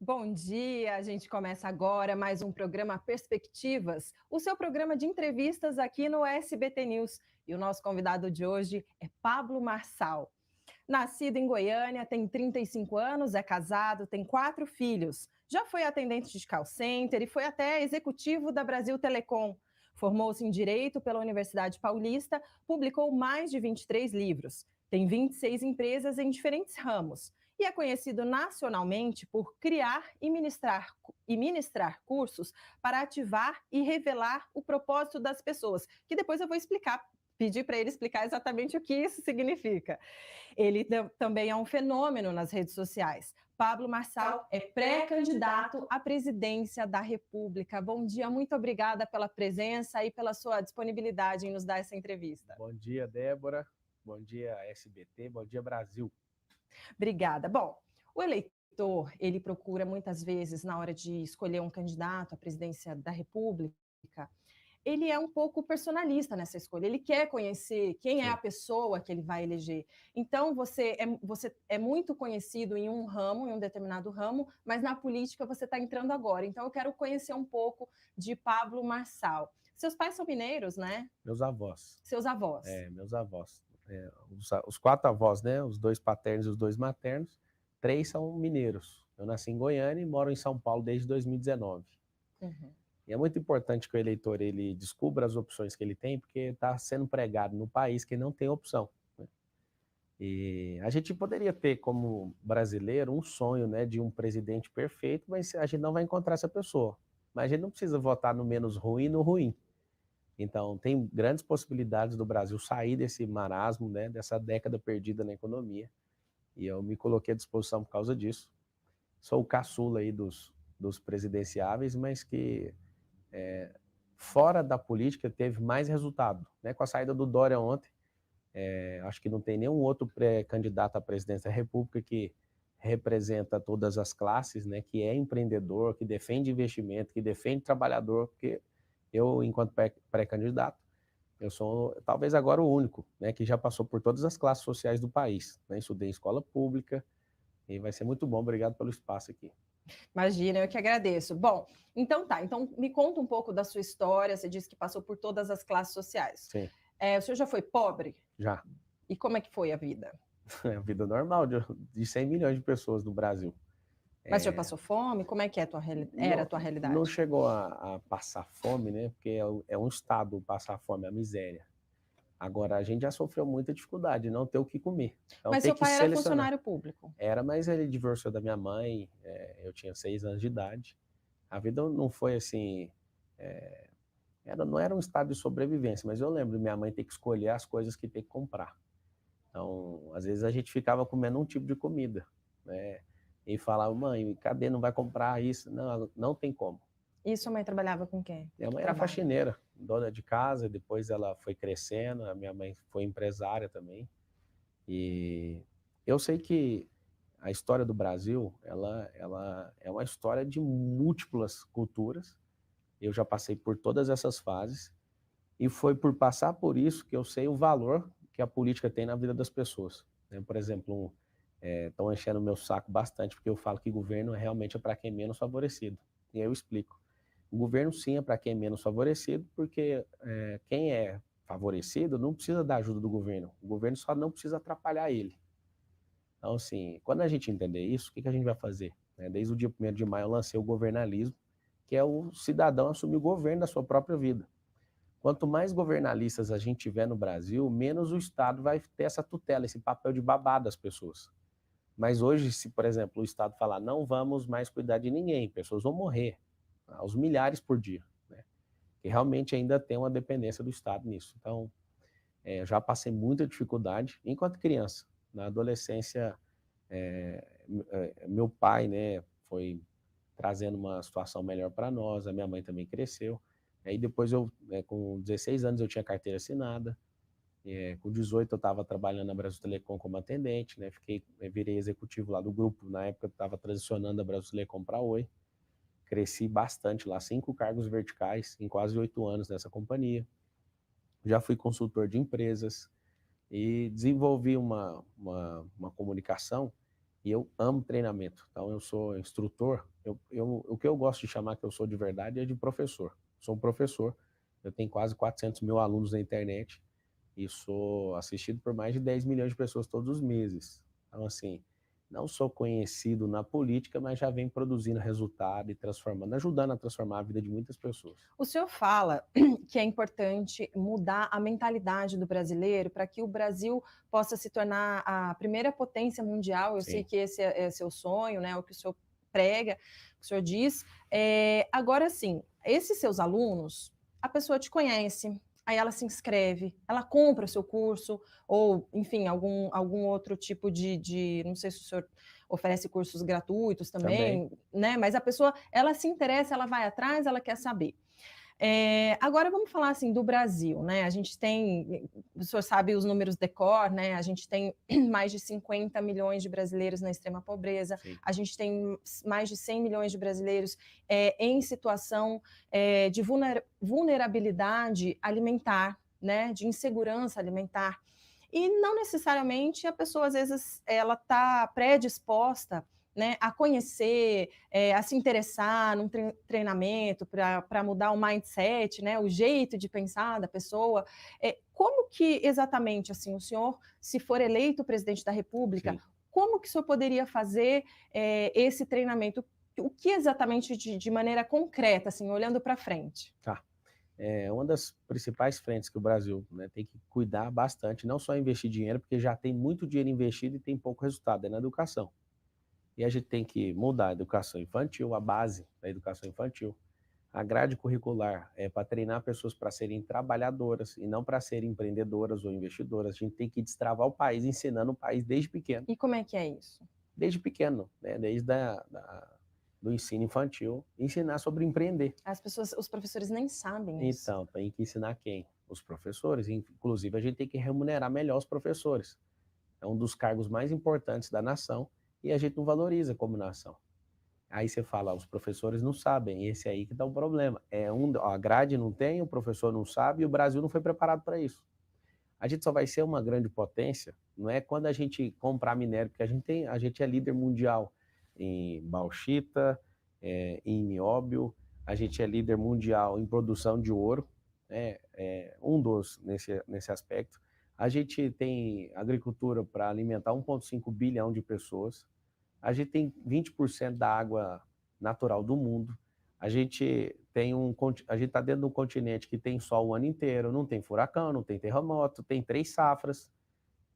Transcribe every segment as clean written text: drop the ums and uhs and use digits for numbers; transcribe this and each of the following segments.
Bom dia, a gente começa agora mais um programa Perspectivas, o seu programa de entrevistas aqui no SBT News. E o nosso convidado de hoje é Pablo Marçal. Nascido em Goiânia, tem 35 anos, é casado, tem 4 filhos. Já foi atendente de call center e foi até executivo da Brasil Telecom. Formou-se em Direito pela Universidade Paulista, publicou mais de 23 livros. Tem 26 empresas em diferentes ramos e é conhecido nacionalmente por criar e ministrar cursos para ativar e revelar o propósito das pessoas, que depois eu vou explicar, pedir para ele explicar exatamente o que isso significa. Ele também é um fenômeno nas redes sociais. Pablo Marçal é pré-candidato à presidência da República. Bom dia, muito obrigada pela presença e pela sua disponibilidade em nos dar essa entrevista. Bom dia, Débora. Bom dia, SBT. Bom dia, Brasil. Obrigada. Bom, o eleitor, ele procura muitas vezes, na hora de escolher um candidato à presidência da República, ele é um pouco personalista nessa escolha. Ele quer conhecer quem é a Sim. pessoa que ele vai eleger. Então, você é muito conhecido em um ramo, em um determinado ramo, mas na política você está entrando agora. Então, eu quero conhecer um pouco de Pablo Marçal. Seus pais são mineiros, né? Meus avós. Seus avós. Meus avós. Os 4 avós, né? Os 2 paternos e os 2 maternos. 3 são mineiros. Eu nasci em Goiânia e moro em São Paulo desde 2019. Uhum. E é muito importante que o eleitor ele descubra as opções que ele tem, porque está sendo pregado no país que não tem opção, né? E a gente poderia ter, como brasileiro, um sonho, né, de um presidente perfeito, mas a gente não vai encontrar essa pessoa. Mas a gente não precisa votar no menos ruim e no ruim. Então, tem grandes possibilidades do Brasil sair desse marasmo, né, dessa década perdida na economia. E eu me coloquei à disposição por causa disso. Sou o caçula aí dos presidenciáveis, mas que fora da política teve mais resultado, né? Com a saída do Dória ontem, acho que não tem nenhum outro pré-candidato à presidência da República que representa todas as classes, né? Que é empreendedor, que defende investimento, que defende trabalhador, porque eu, enquanto pré-candidato, eu sou talvez agora o único, né, que já passou por todas as classes sociais do país, né? Estudei em escola pública e vai ser muito bom. Obrigado pelo espaço aqui. Imagina, eu que agradeço. Bom, então tá, então me conta um pouco da sua história. Você disse que passou por todas as classes sociais. Sim, O senhor já foi pobre? já. E como é que foi a vida? É a vida normal de 100 milhões de pessoas no Brasil. Mas o senhor passou fome? Como é que era a Não, tua não realidade? chegou a passar fome, né? Porque é um estado passar fome, a miséria. Agora, a gente já sofreu muita dificuldade de não ter o que comer. Então, Mas tem seu que pai era selecionar. funcionário público. Era, mas ele divorciou da minha mãe, eu tinha 6 anos de idade. A vida não foi assim, é, não era um estado de sobrevivência, mas eu lembro de minha mãe ter que escolher as coisas que tem que comprar. Então, às vezes a gente ficava comendo um tipo de comida, né? E falava, mãe, cadê? Não vai comprar isso? Não, não tem como. E sua mãe trabalhava com quê? Minha Que mãe era trabalho? faxineira, dona de casa, depois ela foi crescendo, a minha mãe foi empresária também. E eu sei que a história do Brasil, ela é uma história de múltiplas culturas. Eu já passei por todas essas fases e foi por passar por isso que eu sei o valor que a política tem na vida das pessoas, né? Por exemplo, estão enchendo o meu saco bastante porque eu falo que governo realmente é para quem é menos favorecido. E aí eu explico. O governo sim é para quem é menos favorecido, porque quem é favorecido não precisa da ajuda do governo. O governo só não precisa atrapalhar ele. Então, assim, quando a gente entender isso, o que a gente vai fazer? Desde o dia 1º de maio eu lancei o governalismo, que é o cidadão assumir o governo da sua própria vida. Quanto mais governalistas a gente tiver no Brasil, menos o Estado vai ter essa tutela, esse papel de babá das pessoas. Mas hoje, se, por exemplo, o Estado falar não vamos mais cuidar de ninguém, pessoas vão morrer aos milhares por dia, né? E realmente ainda tem uma dependência do Estado nisso. Então, já passei muita dificuldade enquanto criança. Na adolescência, meu pai, né, foi trazendo uma situação melhor para nós, a minha mãe também cresceu. Aí depois com 16 anos eu tinha carteira assinada, com 18 eu estava trabalhando na Brasil Telecom como atendente, né, virei executivo lá do grupo, na época eu estava transicionando a Brasil Telecom para a Oi, cresci bastante lá, 5 cargos verticais em quase 8 anos nessa companhia. Já fui consultor de empresas e desenvolvi uma comunicação E eu amo treinamento. Então, eu sou instrutor. O que eu gosto de chamar que eu sou de verdade é de professor. Sou um professor. Eu tenho quase 400 mil alunos na internet e sou assistido por mais de 10 milhões de pessoas todos os meses. Então, assim, não sou conhecido na política, mas já venho produzindo resultado e transformando, ajudando a transformar a vida de muitas pessoas. O senhor fala que é importante mudar a mentalidade do brasileiro para que o Brasil possa se tornar a primeira potência mundial. Eu sei Sim, que esse é seu sonho, né? O que o senhor prega, o que o senhor diz. Agora, sim, esses seus alunos, a pessoa te conhece, aí ela se inscreve, ela compra o seu curso, ou, enfim, algum outro tipo não sei se o senhor oferece cursos gratuitos também. também, né? Mas a pessoa, ela se interessa, ela vai atrás, ela quer saber. Agora vamos falar assim do Brasil, né? A gente tem, o senhor sabe os números de cor, né? A gente tem mais de 50 milhões de brasileiros na extrema pobreza, Sim, a gente tem mais de 100 milhões de brasileiros em situação de vulnerabilidade alimentar, né? De insegurança alimentar. E não necessariamente a pessoa, às vezes, ela está predisposta, né, a conhecer, a se interessar num treinamento para mudar o mindset, né, o jeito de pensar da pessoa. Como que exatamente, assim, o senhor, se for eleito presidente da República, sim. como que o senhor poderia fazer esse treinamento? O que exatamente de maneira concreta, assim, olhando para frente? Tá. Uma das principais frentes que o Brasil, né, tem que cuidar bastante, não só investir dinheiro, porque já tem muito dinheiro investido e tem pouco resultado, é na educação. E a gente tem que mudar a educação infantil, a base da educação infantil. A grade curricular é para treinar pessoas para serem trabalhadoras e não para serem empreendedoras ou investidoras. A gente tem que destravar o país, ensinando o país desde pequeno. E como é que é isso? Desde pequeno, né? Do ensino infantil, ensinar sobre empreender. As pessoas, os professores nem sabem isso. Então, tem que ensinar quem? Os professores. Inclusive, a gente tem que remunerar melhor os professores. É um dos cargos mais importantes da nação e a gente não valoriza como nação. Aí você fala, os professores não sabem, esse aí que dá o problema. A grade não tem, o professor não sabe e o Brasil não foi preparado para isso. A gente só vai ser uma grande potência, não é quando a gente comprar minério, porque a gente é líder mundial em bauxita, em nióbio, a gente é líder mundial em produção de ouro, um dos nesse aspecto. A gente tem agricultura para alimentar 1,5 bilhão de pessoas. A gente tem 20% da água natural do mundo. A gente está dentro de um continente que tem sol o ano inteiro, não tem furacão, não tem terremoto, tem 3 safras.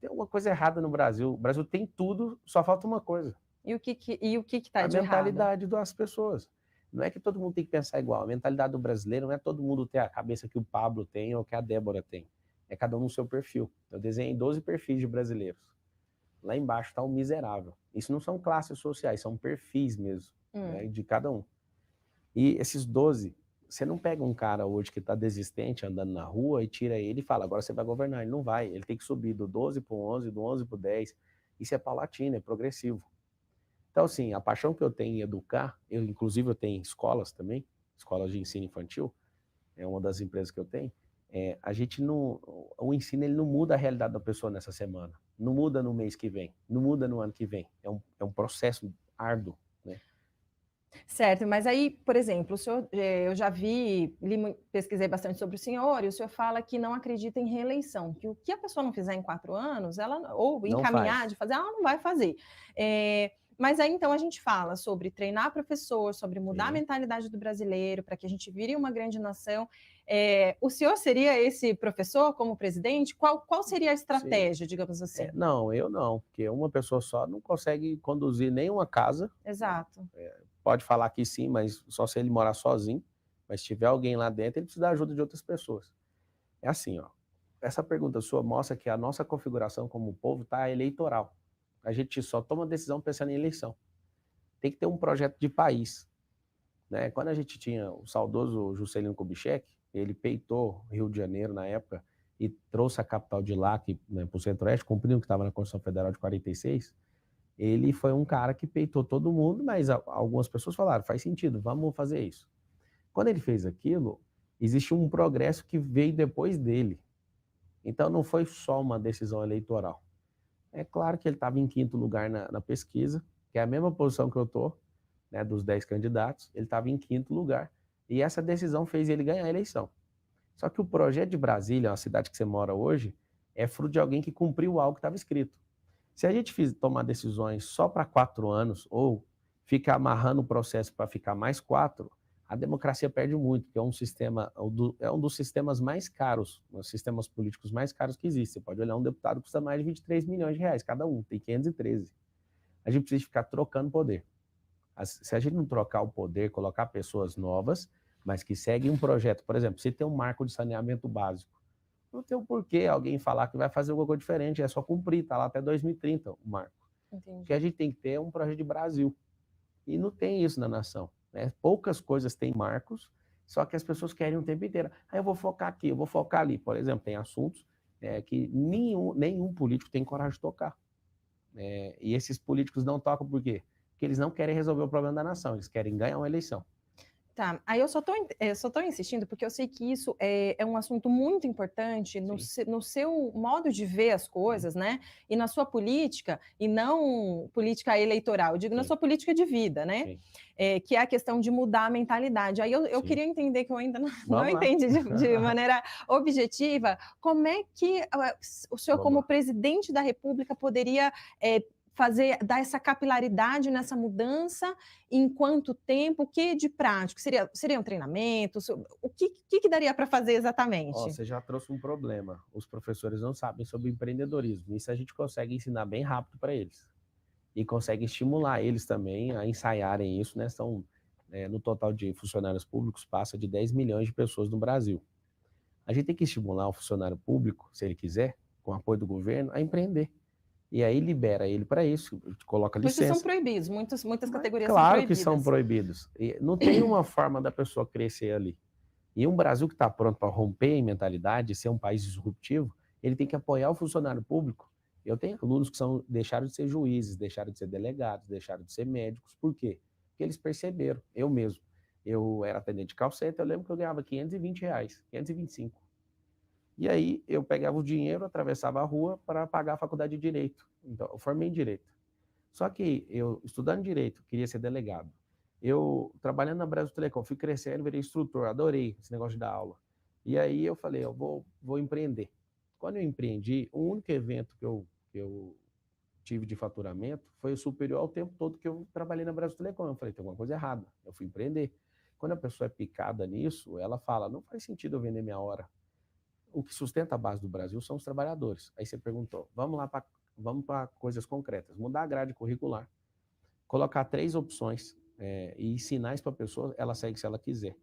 Tem alguma coisa errada no Brasil. O Brasil tem tudo, só falta uma coisa: E o que está a de errado? mentalidade das pessoas. Não é que todo mundo tem que pensar igual. A mentalidade do brasileiro não é todo mundo ter a cabeça que o Pablo tem ou que a Débora tem. É cada um no seu perfil. Eu desenhei 12 perfis de brasileiros. Lá embaixo está o miserável. Isso não são classes sociais, são perfis mesmo, né, de cada um. E esses 12, você não pega um cara hoje que está desistente andando na rua e tira ele e fala, agora você vai governar. Ele não vai, ele tem que subir do 12 para o 11, do 11 para o 10. Isso é paulatino, é progressivo. Então, assim, a paixão que eu tenho em educar, inclusive eu tenho escolas também, escolas de ensino infantil, é uma das empresas que eu tenho. A gente não, o ensino ele não muda a realidade da pessoa nessa semana, não muda no mês que vem, não muda no ano que vem. É um processo árduo, né? Certo, mas aí, por exemplo, o senhor, eu já pesquisei bastante sobre o senhor, e o senhor fala que não acredita em reeleição, que o que a pessoa não fizer em 4 anos, ou Não encaminhar faz. de fazer, ela não vai fazer. Mas aí então a gente fala sobre treinar professor, sobre mudar a Sim. mentalidade do brasileiro, para que a gente vire uma grande nação. O senhor seria esse professor como presidente? Qual seria a Sim. estratégia, digamos assim? Não, eu não, porque uma pessoa só não consegue conduzir nenhuma casa, né? Exato. Pode falar que sim, mas só se ele morar sozinho. Mas se tiver alguém lá dentro, ele precisa da ajuda de outras pessoas. É assim, ó. Essa pergunta sua mostra que a nossa configuração como povo está eleitoral. A gente só toma decisão pensando em eleição. Tem que ter um projeto de país, né? Quando a gente tinha o saudoso Juscelino Kubitschek, ele peitou Rio de Janeiro na época e trouxe a capital de lá, né, para o Centro-Oeste, cumprindo o que estava na Constituição Federal de 46. Ele foi um cara que peitou todo mundo, mas algumas pessoas falaram, faz sentido, vamos fazer isso. Quando ele fez aquilo, existe um progresso que veio depois dele. Então não foi só uma decisão eleitoral. É claro que ele estava em quinto lugar na pesquisa, que é a mesma posição que eu estou, né, dos 10 candidatos, ele estava em quinto lugar. E essa decisão fez ele ganhar a eleição. Só que o projeto de Brasília, uma cidade que você mora hoje, é fruto de alguém que cumpriu algo que estava escrito. Se a gente tomar decisões só para 4 anos, ou ficar amarrando o processo para ficar mais 4, a democracia perde muito, porque é um dos sistemas mais caros, os sistemas políticos mais caros que existem. Você pode olhar, um deputado custa mais de 23 milhões de reais cada um, tem 513. A gente precisa ficar trocando poder. Se a gente não trocar o poder, colocar pessoas novas, mas que seguem um projeto, por exemplo, se tem um marco de saneamento básico, não tem o porquê alguém falar que vai fazer alguma coisa diferente, é só cumprir, está lá até 2030 o marco. Entendi. O que a gente tem que ter é um projeto de Brasil. E não tem isso na nação. Né? Poucas coisas têm marcos, só que as pessoas querem o tempo inteiro. Eu vou focar aqui, eu vou focar ali. Por exemplo, tem assuntos que nenhum político tem coragem de tocar. E esses políticos não tocam por quê? Porque eles não querem resolver o problema da nação, eles querem ganhar uma eleição. Tá, aí eu só tô insistindo porque eu sei que isso é um assunto muito importante no seu modo de ver as coisas, né? E na sua política, e não política eleitoral, eu digo na sua política de vida, né? Que é a questão de mudar a mentalidade. Aí eu queria entender, que eu ainda não entendi de maneira objetiva, como é que o senhor, como presidente da República, poderia dar essa capilaridade nessa mudança, em quanto tempo, o que de prático? Seria um treinamento? O que daria para fazer exatamente? Você já trouxe um problema. Os professores não sabem sobre empreendedorismo. Isso a gente consegue ensinar bem rápido para eles. E consegue estimular eles também a ensaiarem isso, né? No total de funcionários públicos, passa de 10 milhões de pessoas no Brasil. A gente tem que estimular o funcionário público, se ele quiser, com o apoio do governo, a empreender. E aí libera ele para isso, coloca licença. Muitos são proibidos, muitas categorias são proibidas. Claro que são proibidos. E não tem uma forma da pessoa crescer ali. E um Brasil que está pronto para romper em mentalidade, ser um país disruptivo, ele tem que apoiar o funcionário público. Eu tenho alunos que deixaram de ser juízes, deixaram de ser delegados, deixaram de ser médicos. Por quê? Porque eles perceberam. Eu mesmo. Eu era atendente de call center, eu lembro que eu ganhava R$520, 525. E aí eu pegava o dinheiro, atravessava a rua para pagar a faculdade de Direito. Então, eu formei em Direito. Só que eu, estudando Direito, queria ser delegado. Eu, trabalhando na Brasil Telecom, fui crescendo, virei instrutor, adorei esse negócio de dar aula. E aí eu falei, eu vou empreender. Quando eu empreendi, o único evento que eu tive de faturamento foi superior ao tempo todo que eu trabalhei na Brasil Telecom. Eu falei, tem alguma coisa errada. Eu fui empreender. Quando a pessoa é picada nisso, ela fala, não faz sentido eu vender minha hora. O que sustenta a base do Brasil são os trabalhadores. Aí você perguntou, vamos para coisas concretas. Mudar a grade curricular. Colocar 3 opções e ensinar isso para a pessoa, ela segue se ela quiser.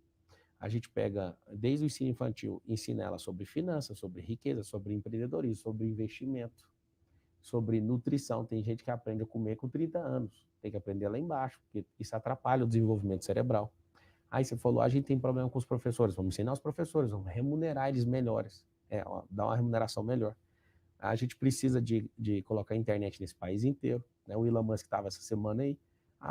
A gente pega, desde o ensino infantil, ensina ela sobre finanças, sobre riqueza, sobre empreendedorismo, sobre investimento, sobre nutrição. Tem gente que aprende a comer com 30 anos. Tem que aprender lá embaixo, porque isso atrapalha o desenvolvimento cerebral. Aí você falou, a gente tem problema com os professores, vamos ensinar os professores, vamos remunerar eles melhores, dar uma remuneração melhor. A gente precisa de colocar a internet nesse país inteiro. Né? O Elon Musk estava essa semana aí,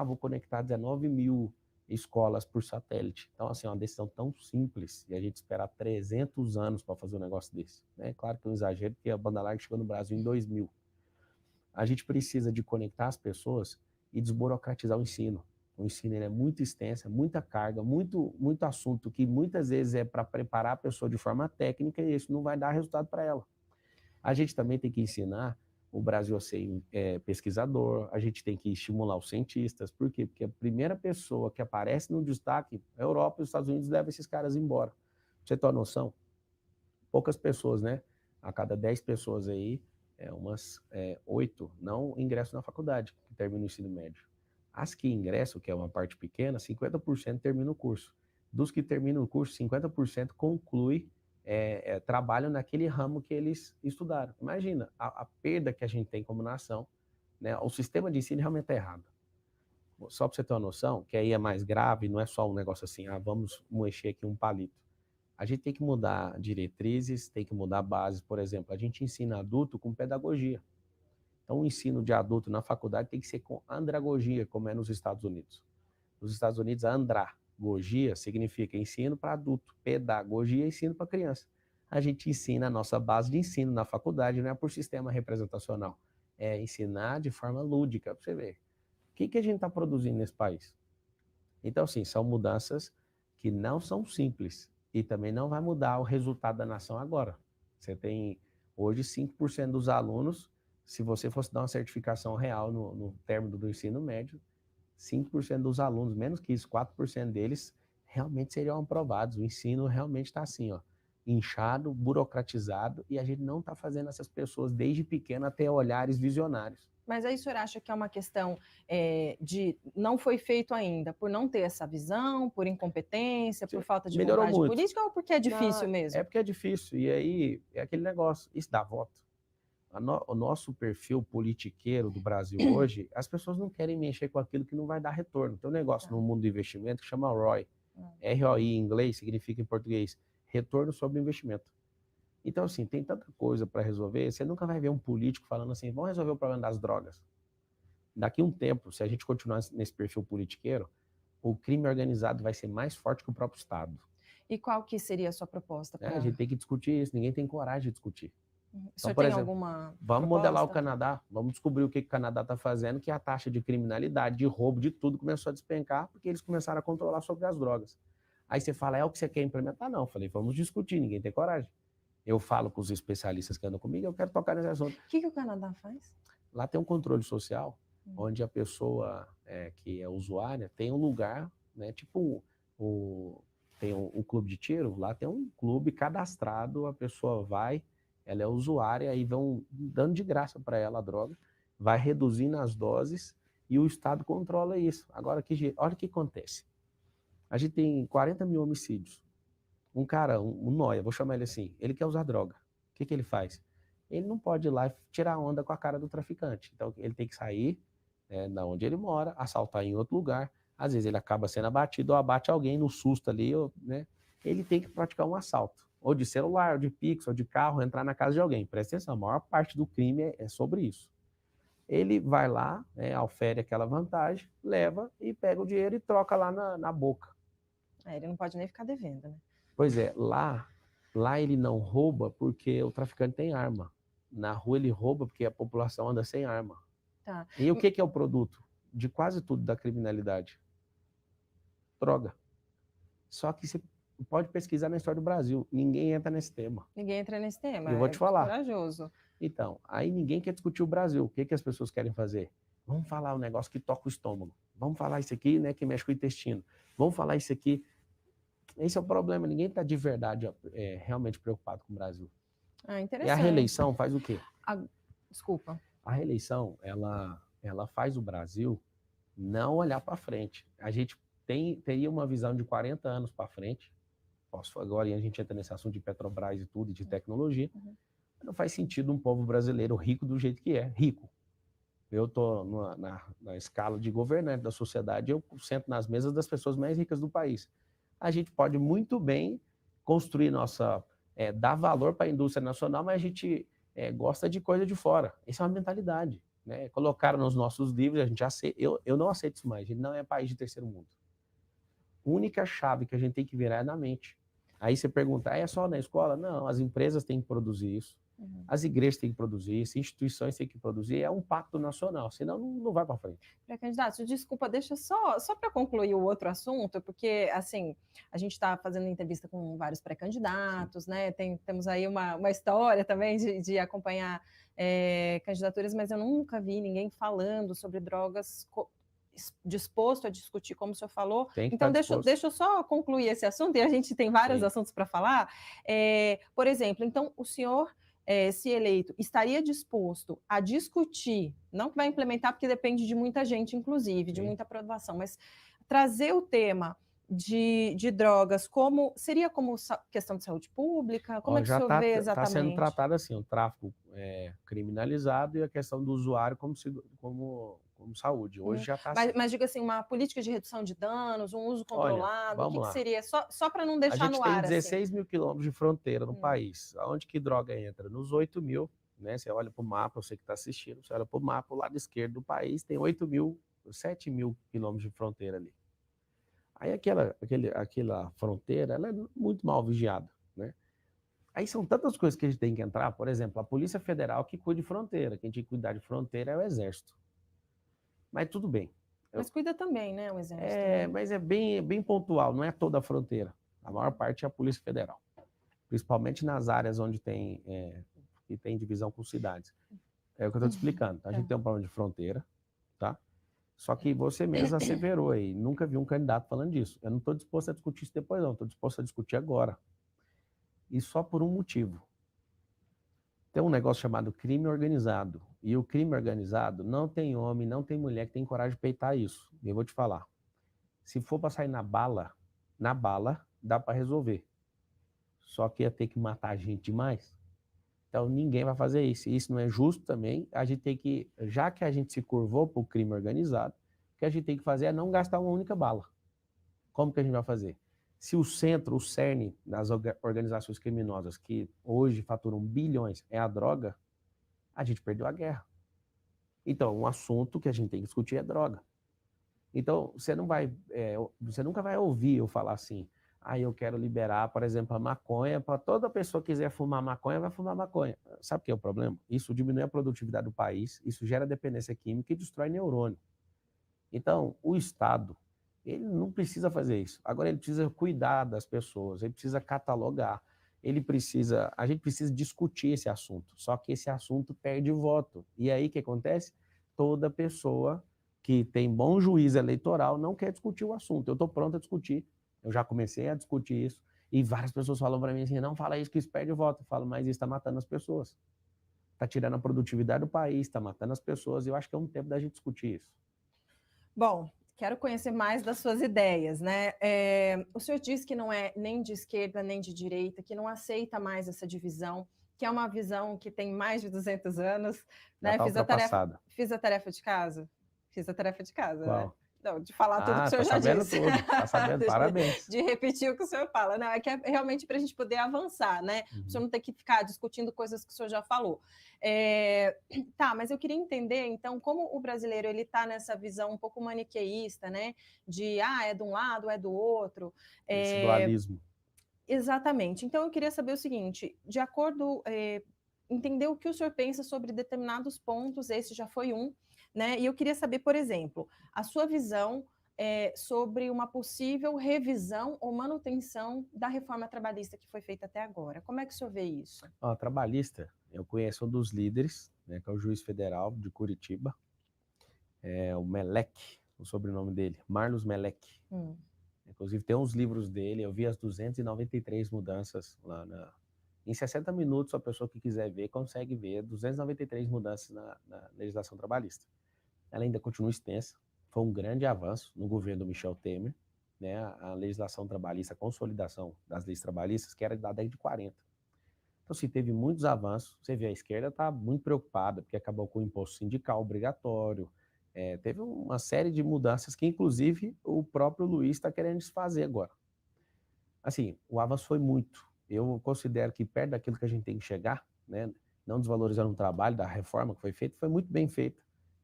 vou conectar 19 mil escolas por satélite. Então, assim, é uma decisão tão simples, e a gente esperar 300 anos para fazer um negócio desse. Né? Claro que é um exagero, porque a banda larga chegou no Brasil em 2000. A gente precisa de conectar as pessoas e desburocratizar o ensino. O ensino ele é muito extenso, muita carga, muito assunto que muitas vezes é para preparar a pessoa de forma técnica e isso não vai dar resultado para ela. A gente também tem que ensinar o Brasil a ser pesquisador, a gente tem que estimular os cientistas. Por quê? Porque a primeira pessoa que aparece no destaque, a Europa e os Estados Unidos levam esses caras embora. Pra você ter uma noção? Poucas pessoas, né? A cada 10 pessoas aí, umas 8 não ingressam na faculdade, que terminam o ensino médio. As que ingressam, que é uma parte pequena, 50% terminam o curso. Dos que terminam o curso, 50% conclui, trabalham naquele ramo que eles estudaram. Imagina a perda que a gente tem como nação, né? O sistema de ensino realmente está errado. Só para você ter uma noção, que aí é mais grave, não é só um negócio assim, vamos mexer aqui um palito. A gente tem que mudar diretrizes, tem que mudar bases. Por exemplo, a gente ensina adulto com pedagogia. Então, o ensino de adulto na faculdade tem que ser com andragogia, como é nos Estados Unidos. Nos Estados Unidos, a andragogia significa ensino para adulto, pedagogia, ensino para criança. A gente ensina a nossa base de ensino na faculdade, não é por sistema representacional, é ensinar de forma lúdica, para você ver. O que a gente está produzindo nesse país? Então, assim, são mudanças que não são simples e também não vai mudar o resultado da nação agora. Você tem hoje 5% dos alunos, se você fosse dar uma certificação real no término do ensino médio, 5% dos alunos, menos que isso, 4% deles realmente seriam aprovados. O ensino realmente está assim, ó, inchado, burocratizado, e a gente não está fazendo essas pessoas desde pequeno ter olhares visionários. Mas aí o senhor acha que é uma questão de não foi feito ainda, por não ter essa visão, por incompetência, por falta de Melhorou vontade muito. política ou porque é difícil Não, mesmo? é porque é difícil. E aí é aquele negócio, isso dá voto. O nosso perfil politiqueiro do Brasil hoje, as pessoas não querem mexer com aquilo que não vai dar retorno. Tem um negócio no mundo do investimento que chama ROI. ROI em inglês significa em português retorno sobre investimento. Então, assim, tem tanta coisa para resolver, você nunca vai ver um político falando assim, vamos resolver o problema das drogas. Daqui a um tempo, se a gente continuar nesse perfil politiqueiro, o crime organizado vai ser mais forte que o próprio Estado. E qual que seria a sua proposta? A gente tem que discutir isso, ninguém tem coragem de discutir. O senhor tem alguma vamos proposta? Modelar o Canadá, vamos descobrir o que o Canadá está fazendo, que a taxa de criminalidade, de roubo, de tudo começou a despencar, porque eles começaram a controlar sobre as drogas. Aí você fala, é o que você quer implementar? Não, eu falei, vamos discutir, ninguém tem coragem. Eu falo com os especialistas que andam comigo, eu quero tocar nesse assunto. O que o Canadá faz? Lá tem um controle social, onde a pessoa que é usuária tem um lugar, né, tipo tem um clube de tiro, lá tem um clube cadastrado, a pessoa vai, ela é usuária e vão dando de graça para ela a droga, vai reduzindo as doses e o Estado controla isso. Agora, olha o que acontece. A gente tem 40 mil homicídios. Um cara, um nóia, vou chamar ele assim, ele quer usar droga. O que ele faz? Ele não pode ir lá e tirar onda com a cara do traficante. Então, ele tem que sair da onde ele mora, assaltar em outro lugar. Às vezes ele acaba sendo abatido ou abate alguém no susto ali, né? Ele tem que praticar um assalto. Ou de celular, ou de Pix, ou de carro, entrar na casa de alguém. Presta atenção, a maior parte do crime é sobre isso. Ele vai lá, aufere aquela vantagem, leva e pega o dinheiro e troca lá na boca. Ele não pode nem ficar devendo, né? Pois é, lá ele não rouba porque o traficante tem arma. Na rua ele rouba porque a população anda sem arma. Tá. E o que é o produto de quase tudo da criminalidade? Droga. Só que você pode pesquisar na história do Brasil, ninguém entra nesse tema. Ninguém entra nesse tema, eu vou te falar. Corajoso. Então, aí ninguém quer discutir o Brasil. O que as pessoas querem fazer? Vamos falar um negócio que toca o estômago. Vamos falar isso aqui, né, que mexe com o intestino. Vamos falar isso aqui. Esse é o problema, ninguém está de verdade realmente preocupado com o Brasil. Interessante. E a reeleição faz o quê? Desculpa. A reeleição, ela faz o Brasil não olhar para frente. A gente teria uma visão de 40 anos para frente, agora a gente entra nesse assunto de Petrobras e tudo, de tecnologia, não faz sentido um povo brasileiro rico do jeito que é, rico. Eu estou na escala de governante da sociedade, eu sento nas mesas das pessoas mais ricas do país. A gente pode muito bem construir dar valor para a indústria nacional, mas a gente gosta de coisa de fora. Essa é uma mentalidade. Né? Colocaram nos nossos livros, a gente aceita, eu não aceito isso mais, a gente não é país de terceiro mundo. A única chave que a gente tem que virar é na mente. Aí você pergunta, é só na escola? Não, as empresas têm que produzir isso, as igrejas têm que produzir isso, instituições têm que produzir, é um pacto nacional, senão não vai para frente. Pré-candidato, desculpa, deixa só para concluir o outro assunto, porque assim, a gente está fazendo entrevista com vários pré-candidatos, né? Temos aí uma história também de acompanhar candidaturas, mas eu nunca vi ninguém falando sobre drogas disposto a discutir, como o senhor falou. Então, deixa eu só concluir esse assunto, e a gente tem vários assuntos para falar. Por exemplo, então, o senhor, se eleito, estaria disposto a discutir, não que vai implementar, porque depende de muita gente, inclusive, de muita aprovação, mas trazer o tema de drogas seria como questão de saúde pública? Como é que o senhor vê exatamente? Está sendo tratado assim, o tráfico criminalizado e a questão do usuário como saúde. Hoje já está assim. Mas diga assim, uma política de redução de danos, um uso controlado, olha, o que seria? Só para não deixar no ar. A gente tem 16 mil quilômetros de fronteira no país. Aonde que droga entra? Nos 8 mil. Né? Você olha para o mapa, você que está assistindo, você olha para o mapa, o lado esquerdo do país tem 7 mil quilômetros de fronteira ali. Aí aquela fronteira ela é muito mal vigiada. Né? Aí são tantas coisas que a gente tem que entrar, por exemplo, a Polícia Federal que cuida de fronteira, quem tinha que cuidar de fronteira é o Exército. Mas tudo bem. Mas cuida também, né, o Exército? Né? Mas é bem pontual, não é toda a fronteira. A maior parte é a Polícia Federal, principalmente nas áreas onde que tem divisão com cidades. É o que eu estou te explicando. A gente tem um problema de fronteira, tá? Só que você mesmo asseverou aí, nunca vi um candidato falando disso. Eu não estou disposto a discutir isso depois, não. Estou disposto a discutir agora. E só por um motivo. Tem um negócio chamado crime organizado. E o crime organizado não tem homem, não tem mulher que tem coragem de peitar isso. E eu vou te falar. Se for para sair na bala dá para resolver. Só que ia ter que matar gente demais. Então ninguém vai fazer isso. E isso não é justo também. A gente tem que, já que a gente se curvou para o crime organizado, o que a gente tem que fazer é não gastar uma única bala. Como que a gente vai fazer? Se o centro, o cerne das organizações criminosas que hoje faturam bilhões é a droga, a gente perdeu a guerra. Então, um assunto que a gente tem que discutir é droga. Então, você nunca vai ouvir eu falar assim, eu quero liberar, por exemplo, a maconha, para toda pessoa que quiser fumar maconha, vai fumar maconha. Sabe o que é o problema? Isso diminui a produtividade do país, isso gera dependência química e destrói neurônio. Então, o Estado, ele não precisa fazer isso. Agora, ele precisa cuidar das pessoas, ele precisa catalogar, a gente precisa discutir esse assunto. Só que esse assunto perde voto. E aí, o que acontece? Toda pessoa que tem bom juízo eleitoral não quer discutir o assunto. Eu estou pronto a discutir. Eu já comecei a discutir isso. E várias pessoas falam para mim assim, não fala isso que isso perde voto. Eu falo, mas isso está matando as pessoas. Está tirando a produtividade do país, está matando as pessoas. E eu acho que é um tempo da gente discutir isso. Bom, quero conhecer mais das suas ideias, né? O senhor disse que não é nem de esquerda nem de direita, que não aceita mais essa divisão, que é uma visão que tem mais de 200 anos. Né? Fiz a tarefa de casa? Fiz a tarefa de casa, Qual? Né? Não, de falar tudo que o senhor já disse. Tá sabendo, parabéns. De repetir o que o senhor fala. Não, é que é realmente para a gente poder avançar, né? O senhor não tem que ficar discutindo coisas que o senhor já falou. Tá, mas eu queria entender, então, como o brasileiro ele está nessa visão um pouco maniqueísta, né? De, é de um lado, é do outro. Esse dualismo. Exatamente. Então, eu queria saber o seguinte, de acordo... entender o que o senhor pensa sobre determinados pontos, esse já foi um, né? E eu queria saber, por exemplo, a sua visão sobre uma possível revisão ou manutenção da reforma trabalhista que foi feita até agora. Como é que o senhor vê isso? A trabalhista, eu conheço um dos líderes, né, que é o juiz federal de Curitiba, o Melec, o sobrenome dele, Marlos Melec. Inclusive tem uns livros dele, eu vi as 293 mudanças lá Em 60 minutos, a pessoa que quiser ver, consegue ver 293 mudanças na legislação trabalhista. Ela ainda continua extensa, foi um grande avanço no governo do Michel Temer, né, a legislação trabalhista, a consolidação das leis trabalhistas, que era da década de 40. Então, assim, teve muitos avanços. Você vê, a esquerda está muito preocupada, porque acabou com o imposto sindical obrigatório, teve uma série de mudanças que, inclusive, o próprio Luiz está querendo desfazer agora. Assim, o avanço foi muito. Eu considero que perto daquilo que a gente tem que chegar, né, não desvalorizando o trabalho da reforma que foi feita, foi muito bem feita.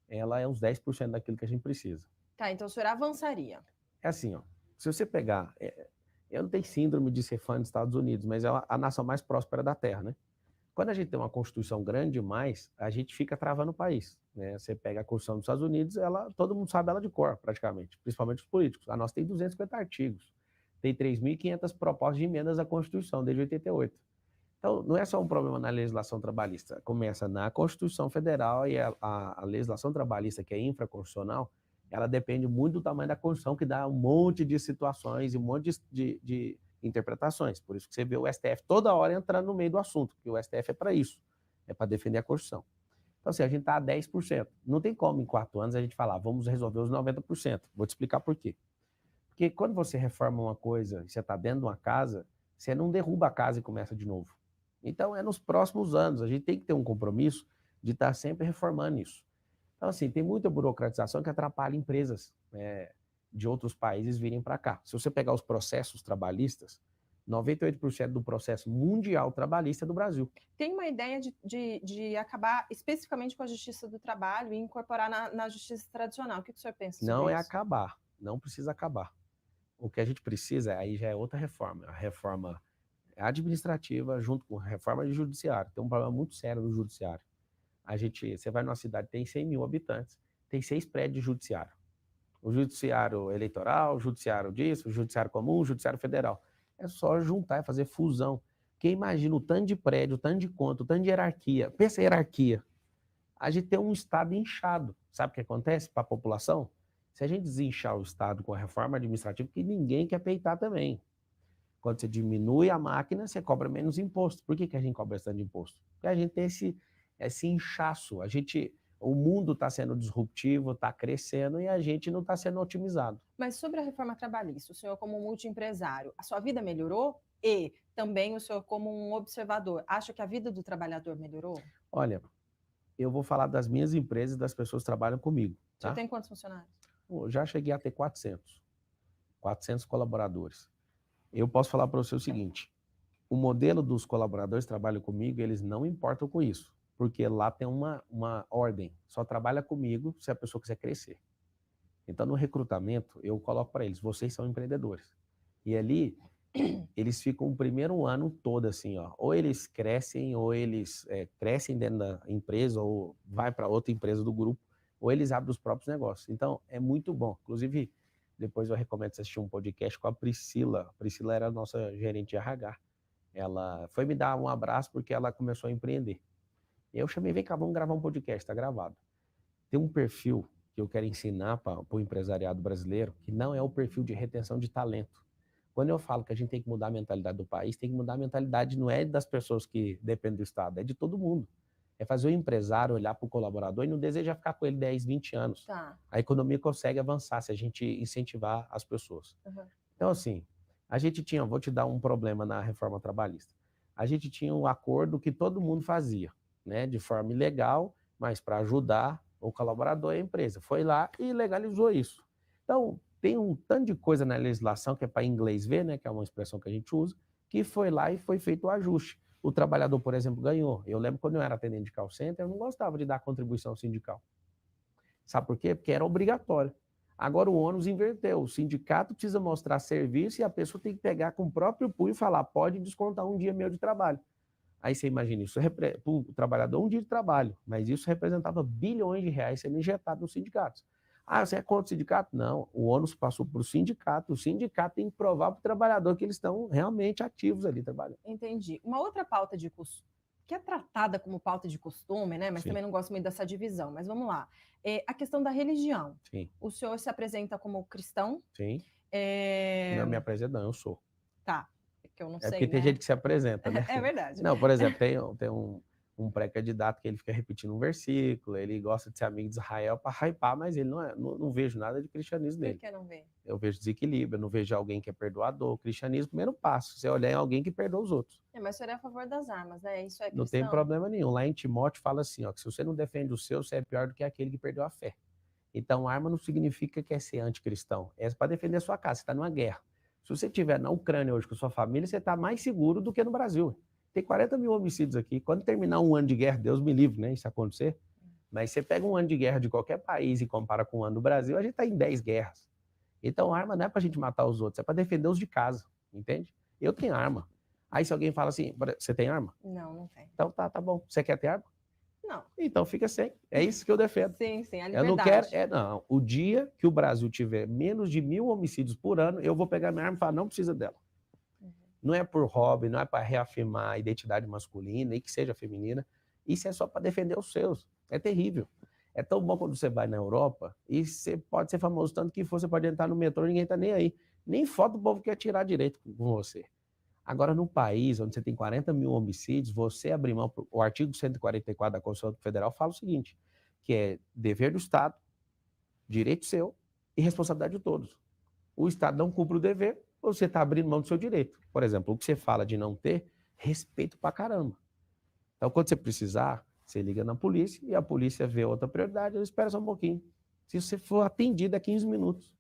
Ela é uns 10% daquilo que a gente precisa. Tá, então o senhor avançaria. É assim, se você pegar... eu não tenho síndrome de ser fã dos Estados Unidos, mas é a nação mais próspera da Terra, né? Quando a gente tem uma Constituição grande demais, a gente fica travando o país, né? Você pega a Constituição dos Estados Unidos, todo mundo sabe ela de cor, praticamente, principalmente os políticos. A nossa tem 250 artigos. Tem 3.500 propostas de emendas à Constituição, desde 88. Então, não é só um problema na legislação trabalhista. Começa na Constituição Federal e a legislação trabalhista, que é infraconstitucional, ela depende muito do tamanho da Constituição, que dá um monte de situações e um monte de interpretações. Por isso que você vê o STF toda hora entrando no meio do assunto, porque o STF é para isso, é para defender a Constituição. Então, assim, a gente está a 10%. Não tem como, em 4 anos, a gente falar, vamos resolver os 90%. Vou te explicar por quê. Porque quando você reforma uma coisa e você está dentro de uma casa, você não derruba a casa e começa de novo. Então, é nos próximos anos. A gente tem que ter um compromisso de estar sempre reformando isso. Então, assim, tem muita burocratização que atrapalha empresas de outros países virem para cá. Se você pegar os processos trabalhistas, 98% do processo mundial trabalhista é do Brasil. Tem uma ideia de acabar especificamente com a justiça do trabalho e incorporar na justiça tradicional. O que o senhor pensa sobre isso? Não é acabar, não precisa acabar. O que a gente precisa, aí já é outra reforma. A reforma administrativa junto com a reforma de judiciário. Tem um problema muito sério no judiciário. Você vai numa cidade que tem 100 mil habitantes, tem 6 prédios de judiciário. O judiciário eleitoral, o judiciário disso, o judiciário comum, o judiciário federal. É só juntar e fazer fusão. Quem imagina o tanto de prédio, o tanto de conta, o tanto de hierarquia. Pensa em hierarquia. A gente tem um Estado inchado. Sabe o que acontece para a população? Se a gente desinchar o Estado com a reforma administrativa, que ninguém quer peitar também. Quando você diminui a máquina, você cobra menos imposto. Por que a gente cobra bastante imposto? Porque a gente tem esse inchaço. O mundo está sendo disruptivo, está crescendo e a gente não está sendo otimizado. Mas sobre a reforma trabalhista, o senhor como multiempresário, a sua vida melhorou? E também o senhor como um observador, acha que a vida do trabalhador melhorou? Olha, eu vou falar das minhas empresas e das pessoas que trabalham comigo. O senhor tem quantos funcionários? Eu já cheguei a ter 400 colaboradores. Eu posso falar para você o seguinte, o modelo dos colaboradores que trabalham comigo, eles não importam com isso. Porque lá tem uma ordem, só trabalha comigo se a pessoa quiser crescer. Então, no recrutamento, eu coloco para eles, vocês são empreendedores. E ali, eles ficam o primeiro ano todo assim, ó, ou eles crescem, ou eles crescem dentro da empresa, ou vai para outra empresa do grupo, ou eles abrem os próprios negócios. Então, é muito bom. Inclusive, depois eu recomendo você assistir um podcast com a Priscila. A Priscila era a nossa gerente de RH. Ela foi me dar um abraço porque ela começou a empreender. Eu chamei, vem cá, vamos gravar um podcast, está gravado. Tem um perfil que eu quero ensinar para o empresariado brasileiro, que não é o perfil de retenção de talento. Quando eu falo que a gente tem que mudar a mentalidade do país, tem que mudar a mentalidade não é das pessoas que dependem do Estado, é de todo mundo. É fazer o empresário olhar para o colaborador e não desejar ficar com ele 10, 20 anos. Tá. A economia consegue avançar se a gente incentivar as pessoas. Uhum. Então, assim, vou te dar um problema na reforma trabalhista. A gente tinha um acordo que todo mundo fazia, né, de forma ilegal, mas para ajudar o colaborador e a empresa. Foi lá e legalizou isso. Então, tem um tanto de coisa na legislação, que é para inglês ver, né, que é uma expressão que a gente usa, que foi lá e foi feito o ajuste. O trabalhador, por exemplo, ganhou. Eu lembro quando eu era atendente de call center, eu não gostava de dar contribuição sindical. Sabe por quê? Porque era obrigatório. Agora o ônus inverteu. O sindicato precisa mostrar serviço e a pessoa tem que pegar com o próprio punho e falar, pode descontar um dia meu de trabalho. Aí você imagina isso, para o trabalhador um dia de trabalho, mas isso representava bilhões de reais sendo injetados nos sindicatos. Ah, você é contra o sindicato? Não, o ônus passou para o sindicato tem que provar para o trabalhador que eles estão realmente ativos ali trabalhando. Entendi. Uma outra pauta que é tratada como pauta de costume, né? Mas Sim. Também não gosto muito dessa divisão, mas vamos lá. A questão da religião. Sim. O senhor se apresenta como cristão? Sim. Não me apresenta, não, eu sou. Tá. Que eu não sei, porque tem né? gente que se apresenta, né? É verdade. Não, por exemplo, tem um pré-candidato que ele fica repetindo um versículo, ele gosta de ser amigo de Israel para hypar, mas ele não vejo nada de cristianismo nele. Por que não vê? Eu vejo desequilíbrio, eu não vejo alguém que é perdoador. O cristianismo, primeiro passo, você olhar em alguém que perdoa os outros. Mas o senhor é a favor das armas, né? Isso é cristão? Não tem problema nenhum. Lá em Timóteo fala assim, ó, que se você não defende o seu, você é pior do que aquele que perdeu a fé. Então, arma não significa que é ser anticristão. É para defender a sua casa, você está numa guerra. Se você estiver na Ucrânia hoje com sua família, você está mais seguro do que no Brasil. Tem 40 mil homicídios aqui. Quando terminar um ano de guerra, Deus me livre, né? Isso acontecer. Mas você pega um ano de guerra de qualquer país e compara com um ano do Brasil, a gente está em 10 guerras. Então, arma não é para a gente matar os outros, é para defender os de casa, entende? Eu tenho arma. Aí se alguém fala assim, você tem arma? Não, não tem. Então tá bom. Você quer ter arma? Não. Então fica sem. É isso que eu defendo. Sim, a liberdade. Eu não quero, não. O dia que o Brasil tiver menos de 1.000 homicídios por ano, eu vou pegar minha arma e falar, não precisa dela. Uhum. Não é por hobby, não é para reafirmar a identidade masculina e que seja feminina. Isso é só para defender os seus. É terrível. É tão bom quando você vai na Europa e você pode ser famoso tanto que for, você pode entrar no metrô e ninguém tá nem aí. Nem foto o povo quer tirar direito com você. Agora, num país onde você tem 40 mil homicídios, você abrir mão, o artigo 144 da Constituição Federal fala o seguinte, que é dever do Estado, direito seu e responsabilidade de todos. O Estado não cumpre o dever, você está abrindo mão do seu direito. Por exemplo, o que você fala de não ter, respeito pra caramba. Então, quando você precisar, você liga na polícia e a polícia vê outra prioridade, ela espera só um pouquinho. Se você for atendido, é 15 minutos.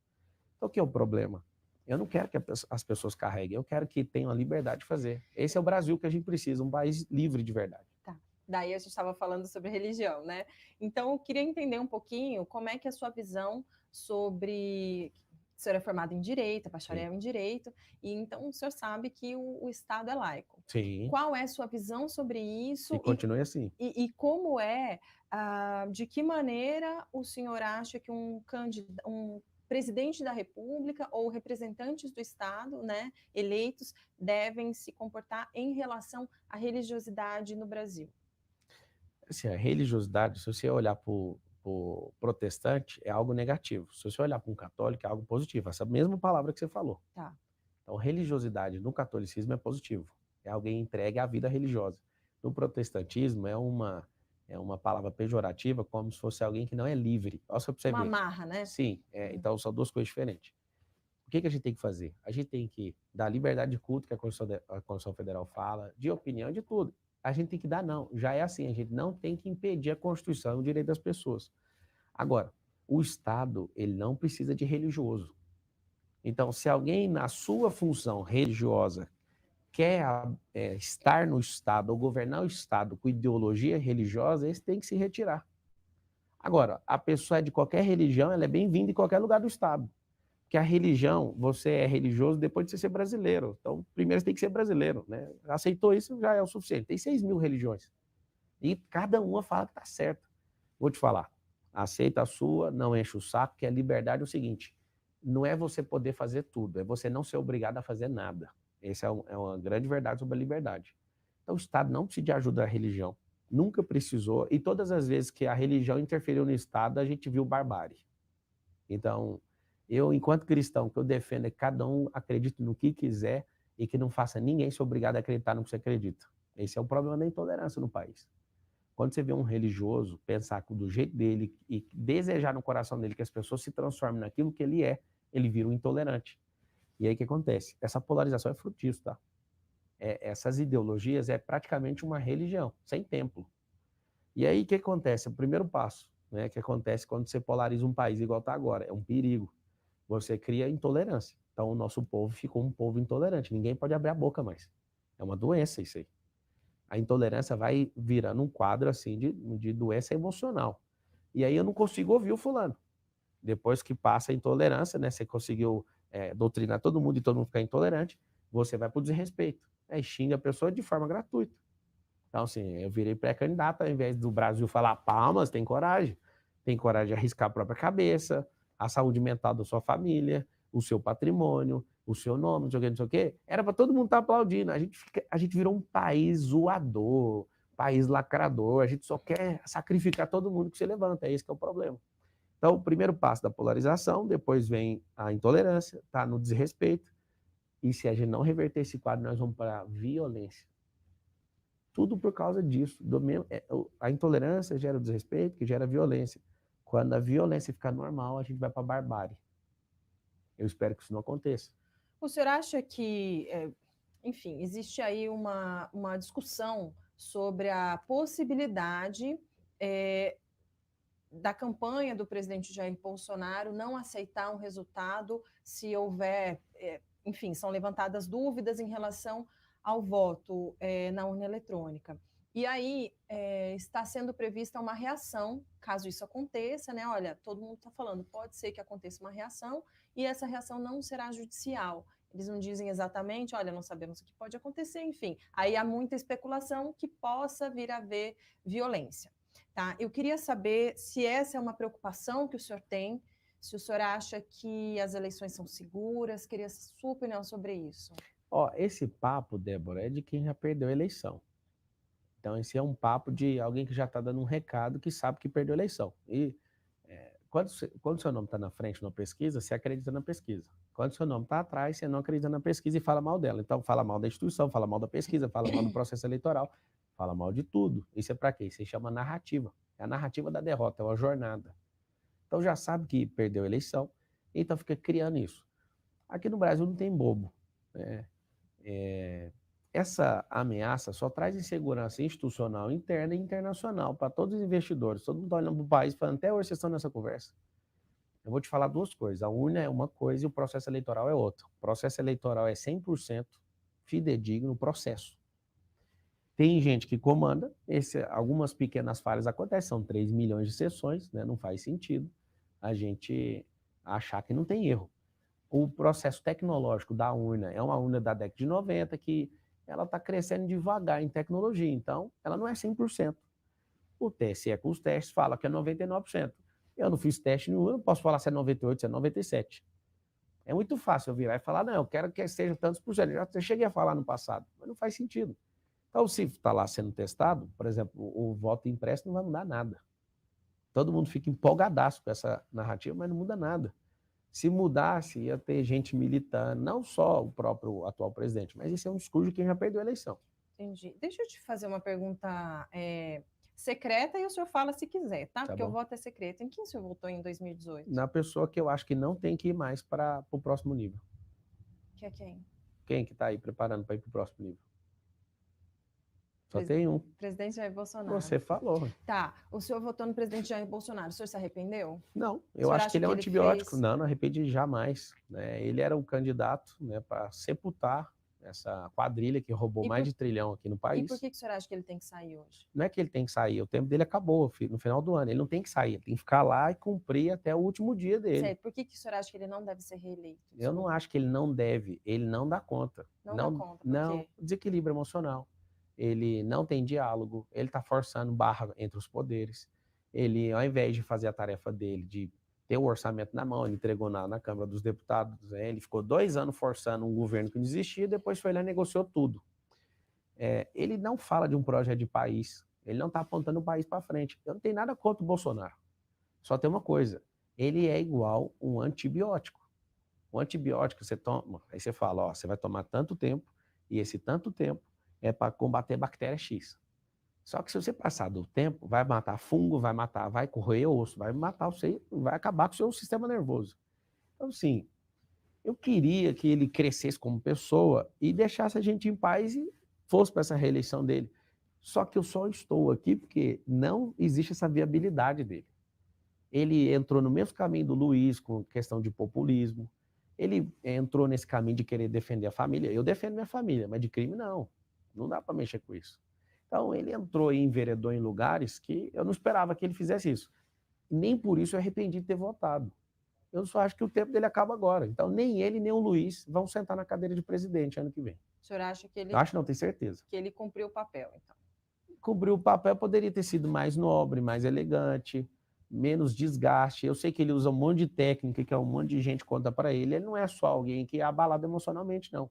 Então, o que é o problema? Eu não quero que as pessoas carreguem, eu quero que tenham a liberdade de fazer. Esse é o Brasil que a gente precisa, um país livre de verdade. Tá. Daí a gente estava falando sobre religião, né? Então, eu queria entender um pouquinho como é que é a sua visão sobre... O senhor é formado em Direito, bacharel em Direito, e então o senhor sabe que o Estado é laico. Sim. Qual é a sua visão sobre isso? E continue assim. E como de que maneira o senhor acha que um presidente da República ou representantes do Estado, né, eleitos, devem se comportar em relação à religiosidade no Brasil? Assim, a religiosidade, se você olhar para o protestante, é algo negativo. Se você olhar para um católico, é algo positivo. Essa mesma palavra que você falou. Tá. Então, religiosidade no catolicismo é positivo. É alguém entregue à vida religiosa. No protestantismo, é uma palavra pejorativa, como se fosse alguém que não é livre. Olha só para você Uma ver. amarra, né? Sim, então são duas coisas diferentes. O que a gente tem que fazer? A gente tem que dar liberdade de culto, que a Constituição Federal fala, de opinião, de tudo. A gente tem que dar não. Já é assim, a gente não tem que impedir a Constituição e o direito das pessoas. Agora, o Estado, ele não precisa de religioso. Então, se alguém na sua função religiosa quer estar no Estado ou governar o Estado com ideologia religiosa, esse tem que se retirar. Agora, a pessoa é de qualquer religião, ela é bem-vinda em qualquer lugar do Estado. Porque a religião, você é religioso depois de você ser brasileiro. Então, primeiro você tem que ser brasileiro, né? Aceitou isso, já é o suficiente. Tem 6.000 religiões. E cada uma fala que está certa. Vou te falar, aceita a sua, não enche o saco, que a liberdade é o seguinte, não é você poder fazer tudo, é você não ser obrigado a fazer nada. Essa é uma grande verdade sobre a liberdade. Então, o Estado não precisa de ajuda da religião. Nunca precisou. E todas as vezes que a religião interferiu no Estado, a gente viu barbárie. Então, eu, enquanto cristão, o que eu defendo é que cada um acredite no que quiser e que não faça ninguém ser obrigado a acreditar no que você acredita. Esse é o problema da intolerância no país. Quando você vê um religioso pensar do jeito dele e desejar no coração dele que as pessoas se transformem naquilo que ele é, ele vira um intolerante. E aí o que acontece? Essa polarização é fruto disso, tá? Essas ideologias é praticamente uma religião, sem templo. E aí o que acontece? O primeiro passo, né, que acontece quando você polariza um país igual está agora, é um perigo. Você cria intolerância. Então o nosso povo ficou um povo intolerante. Ninguém pode abrir a boca mais. É uma doença isso aí. A intolerância vai virando um quadro assim de doença emocional. E aí eu não consigo ouvir o fulano. Depois que passa a intolerância, né, você conseguiu doutrinar todo mundo e todo mundo ficar intolerante, você vai para o desrespeito. Aí xinga a pessoa de forma gratuita. Então, assim, eu virei pré-candidato, ao invés do Brasil falar palmas, tem coragem. Tem coragem de arriscar a própria cabeça, a saúde mental da sua família, o seu patrimônio, o seu nome, não sei o que, não sei o quê. Era para todo mundo estar aplaudindo. A gente virou um país zoador, país lacrador. A gente só quer sacrificar todo mundo que se levanta. É esse que é o problema. Então, o primeiro passo da polarização, depois vem a intolerância, tá no desrespeito. E se a gente não reverter esse quadro, nós vamos para a violência. Tudo por causa disso. A intolerância gera o desrespeito, que gera violência. Quando a violência ficar normal, a gente vai para a barbárie. Eu espero que isso não aconteça. O senhor acha que, enfim, existe aí uma discussão sobre a possibilidade da campanha do presidente Jair Bolsonaro não aceitar um resultado se houver, enfim, são levantadas dúvidas em relação ao voto na urna eletrônica. E aí está sendo prevista uma reação, caso isso aconteça, né? Olha, todo mundo está falando, pode ser que aconteça uma reação e essa reação não será judicial. Eles não dizem exatamente, olha, não sabemos o que pode acontecer, enfim. Aí há muita especulação que possa vir a haver violência. Tá? Eu queria saber se essa é uma preocupação que o senhor tem, se o senhor acha que as eleições são seguras, queria a sua opinião sobre isso. Esse papo, Débora, é de quem já perdeu a eleição. Então, esse é um papo de alguém que já está dando um recado que sabe que perdeu a eleição. E quando o seu nome está na frente numa pesquisa, você acredita na pesquisa. Quando o seu nome está atrás, você não acredita na pesquisa e fala mal dela. Então, fala mal da instituição, fala mal da pesquisa, fala mal do processo eleitoral, fala mal de tudo. Isso é para quê? Isso se chama narrativa. É a narrativa da derrota, é uma jornada. Então, já sabe que perdeu a eleição, então fica criando isso. Aqui no Brasil não tem bobo, né? Essa ameaça só traz insegurança institucional interna e internacional para todos os investidores. Todo mundo está olhando para o país falando, até hoje vocês estão nessa conversa. Eu vou te falar duas coisas. A urna é uma coisa e o processo eleitoral é outra. O processo eleitoral é 100% fidedigno, processo. Tem gente que comanda, algumas pequenas falhas acontecem, são 3 milhões de sessões, né? Não faz sentido a gente achar que não tem erro. o processo tecnológico da urna é uma urna da década de 90 que ela está crescendo devagar em tecnologia, então ela não é 100%. O TSE com os testes fala que é 99%. Eu não fiz teste nenhum, eu não posso falar se é 98%, se é 97%. É muito fácil eu virar e falar, não, eu quero que seja tantos por cento. Eu já cheguei a falar no passado, mas não faz sentido. Então, se está lá sendo testado, por exemplo, o voto impresso não vai mudar nada. Todo mundo fica empolgadaço com essa narrativa, mas não muda nada. Se mudasse, ia ter gente militando, não só o próprio atual presidente, mas esse é um discurso de quem já perdeu a eleição. Entendi. Deixa eu te fazer uma pergunta secreta e o senhor fala se quiser, tá? Porque o voto é secreto. Em quem o senhor votou em 2018? Na pessoa que eu acho que não tem que ir mais para o próximo nível. Que é quem? Quem que está aí preparando para ir para o próximo nível? Só tem um. Presidente Jair Bolsonaro. Você falou. Tá. O senhor votou no presidente Jair Bolsonaro. O senhor se arrependeu? Não, eu acho que ele é um antibiótico. Não arrependi jamais. Né? Ele era o candidato, né, para sepultar essa quadrilha que roubou mais de 1 trilhão aqui no país. E por que o senhor acha que ele tem que sair hoje? Não é que ele tem que sair, o tempo dele acabou no final do ano. Ele não tem que sair, ele tem que ficar lá e cumprir até o último dia dele. Certo. Por que o senhor acha que ele não deve ser reeleito? Eu não acho que ele não deve, ele não dá conta. Não dá conta, por quê? Não, desequilíbrio emocional. Ele não tem diálogo, ele está forçando barra entre os poderes. Ele, ao invés de fazer a tarefa dele, de ter o orçamento na mão, ele entregou na Câmara dos Deputados, ele ficou 2 anos forçando um governo que não existia, depois foi lá e negociou tudo. Ele não fala de um projeto de país, ele não está apontando o país para frente. Eu não tenho nada contra o Bolsonaro. Só tem uma coisa, ele é igual um antibiótico. O antibiótico você toma, aí você fala, ó, você vai tomar tanto tempo, e esse tanto tempo é para combater bactéria X. Só que se você passar do tempo, vai matar fungo, vai corroer osso, vai matar você, vai acabar com o seu sistema nervoso. Então, assim, eu queria que ele crescesse como pessoa e deixasse a gente em paz e fosse para essa reeleição dele. Só que eu só estou aqui porque não existe essa viabilidade dele. Ele entrou no mesmo caminho do Luiz, com questão de populismo. Ele entrou nesse caminho de querer defender a família. Eu defendo minha família, mas de crime não. Não dá para mexer com isso. Então, ele entrou e enveredou em lugares que eu não esperava que ele fizesse isso. Nem por isso eu arrependi de ter votado. Eu só acho que o tempo dele acaba agora. Então, nem ele, nem o Luiz vão sentar na cadeira de presidente ano que vem. O senhor acha que ele... Acho não, tenho certeza. Que ele cumpriu o papel, então. Cumpriu o papel, poderia ter sido mais nobre, mais elegante, menos desgaste. Eu sei que ele usa um monte de técnica, que é um monte de gente conta para ele. Ele não é só alguém que é abalado emocionalmente, não.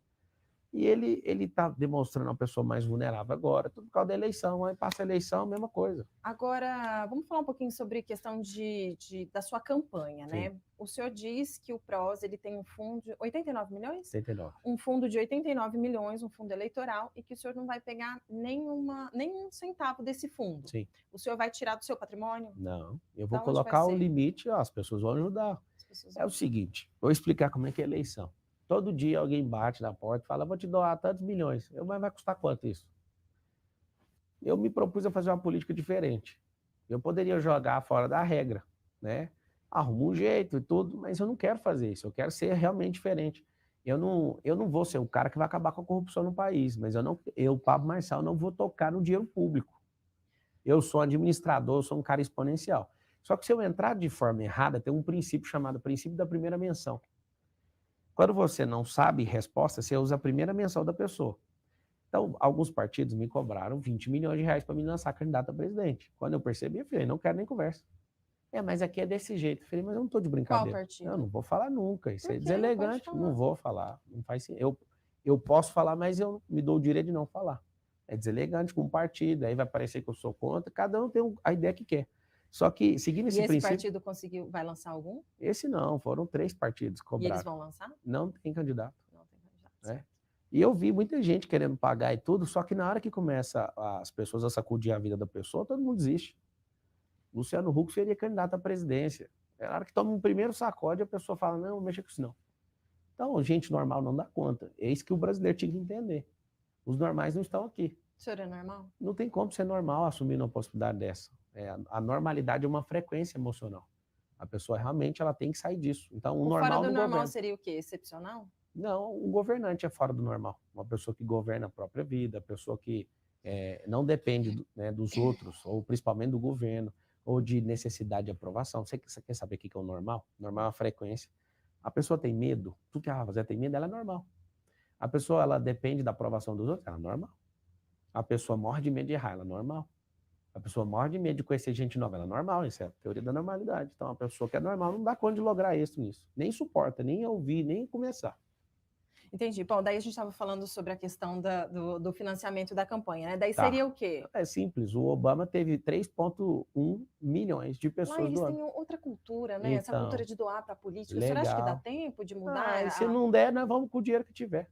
E ele está demonstrando uma pessoa mais vulnerável agora, tudo por causa da eleição. Aí passa a eleição, a mesma coisa. Agora, vamos falar um pouquinho sobre a questão da sua campanha, Sim. né? O senhor diz que o PROS ele tem um fundo de 89 milhões? 89. Um fundo de 89 milhões, um fundo eleitoral, e que o senhor não vai pegar nenhum centavo desse fundo. Sim. O senhor vai tirar do seu patrimônio? Não, eu vou colocar o limite, ó, as pessoas vão ajudar. É o seguinte, vou explicar como é que é a eleição. Todo dia alguém bate na porta e fala, vou te doar tantos milhões. Mas vai custar quanto isso? Eu me propus a fazer uma política diferente. Eu poderia jogar fora da regra, né? Arrumo um jeito e tudo, mas eu não quero fazer isso. Eu quero ser realmente diferente. Eu não vou ser o cara que vai acabar com a corrupção no país, mas eu, Pablo Marçal, não vou tocar no dinheiro público. Eu sou administrador, eu sou um cara exponencial. Só que se eu entrar de forma errada, tem um princípio chamado princípio da primeira menção. Quando você não sabe resposta, você usa a primeira menção da pessoa. Então, alguns partidos me cobraram 20 milhões de reais para me lançar candidato a presidente. Quando eu percebi, eu falei, não quero nem conversa. Mas aqui é desse jeito. Eu falei, mas eu não estou de brincadeira. Qual partido? Eu não vou falar nunca. Isso é deselegante. Não vou falar. Não faz sentido. Eu posso falar, mas eu me dou o direito de não falar. É deselegante com um partido, aí vai parecer que eu sou contra. Cada um tem a ideia que quer. Só que, seguindo esse princípio... E esse partido vai lançar algum? Esse não, foram 3 partidos que cobraram. E eles vão lançar? Não tem candidato. Não tem candidato, E eu vi muita gente querendo pagar e tudo, só que na hora que começa as pessoas a sacudir a vida da pessoa, todo mundo desiste. Luciano Huck seria candidato à presidência. Na hora que toma um primeiro sacode, a pessoa fala, não mexa com isso não. Então, gente normal não dá conta. É isso que o brasileiro tinha que entender. Os normais não estão aqui. O senhor é normal? Não tem como ser normal assumindo uma possibilidade dessa. A normalidade é uma frequência emocional. A pessoa realmente ela tem que sair disso. Então, o normal fora do normal governa. Seria o quê? Excepcional? Não, o governante é fora do normal. Uma pessoa que governa a própria vida, a pessoa que não depende dos outros, ou principalmente do governo, ou de necessidade de aprovação. Você quer saber o que é o normal? Normal é a frequência. A pessoa tem medo, tudo que ela vai fazer tem medo, ela é normal. A pessoa, ela depende da aprovação dos outros, ela é normal. A pessoa morre de medo de errar, ela é normal. A pessoa morre de medo de conhecer gente nova, ela é normal, isso é a teoria da normalidade. Então, a pessoa que é normal não dá conta de lograr êxito nisso. Nem suporta, nem ouvir, nem começar. Entendi. Bom, daí a gente estava falando sobre a questão do financiamento da campanha, né? Daí Tá. seria o quê? É simples, o Obama teve 3,1 milhões de Lá pessoas eles doando. têm outra cultura, né? Essa cultura Então, de doar para a política. O senhor acha que dá legal. tempo de E mudar? se não der, nós vamos com o dinheiro que tiver.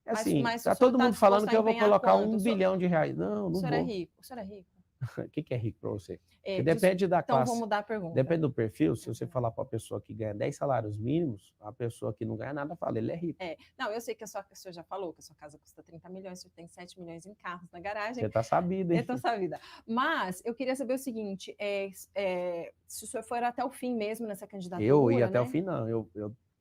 É assim, Mas o tá senhor todo está mundo falando disposto a que eu vou empenhar colocar quanto? R$1 bilhão. Não, O não senhor é vou. rico? O senhor é rico? O que é rico para você? É, Porque depende da então, vou classe. mudar a pergunta. Depende do perfil. Se você falar para a pessoa que ganha 10 salários mínimos, a pessoa que não ganha nada fala, ele é rico. Não, eu sei que o senhor já falou que a sua casa custa 30 milhões, o senhor tem 7 milhões em carros na garagem. Você tá sabida, hein? Eu tô sabida. Mas eu queria saber o seguinte, se o senhor for até o fim mesmo nessa candidatura... Eu ia até né? o fim, não.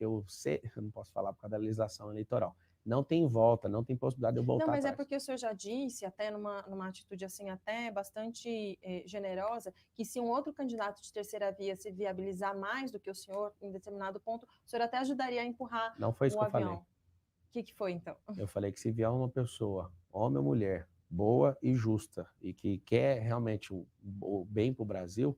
Eu sei, eu não posso falar por causa da legislação eleitoral. Não tem volta, não tem possibilidade de eu voltar Não, mas atrás. é porque o senhor já disse, até numa atitude assim até bastante generosa, que se um outro candidato de terceira via se viabilizar mais do que o senhor em determinado ponto, o senhor até ajudaria a empurrar Não foi isso o que eu avião. falei. O que foi, então? Eu falei que se vier uma pessoa, homem ou mulher, boa e justa, e que quer realmente o bem para o Brasil,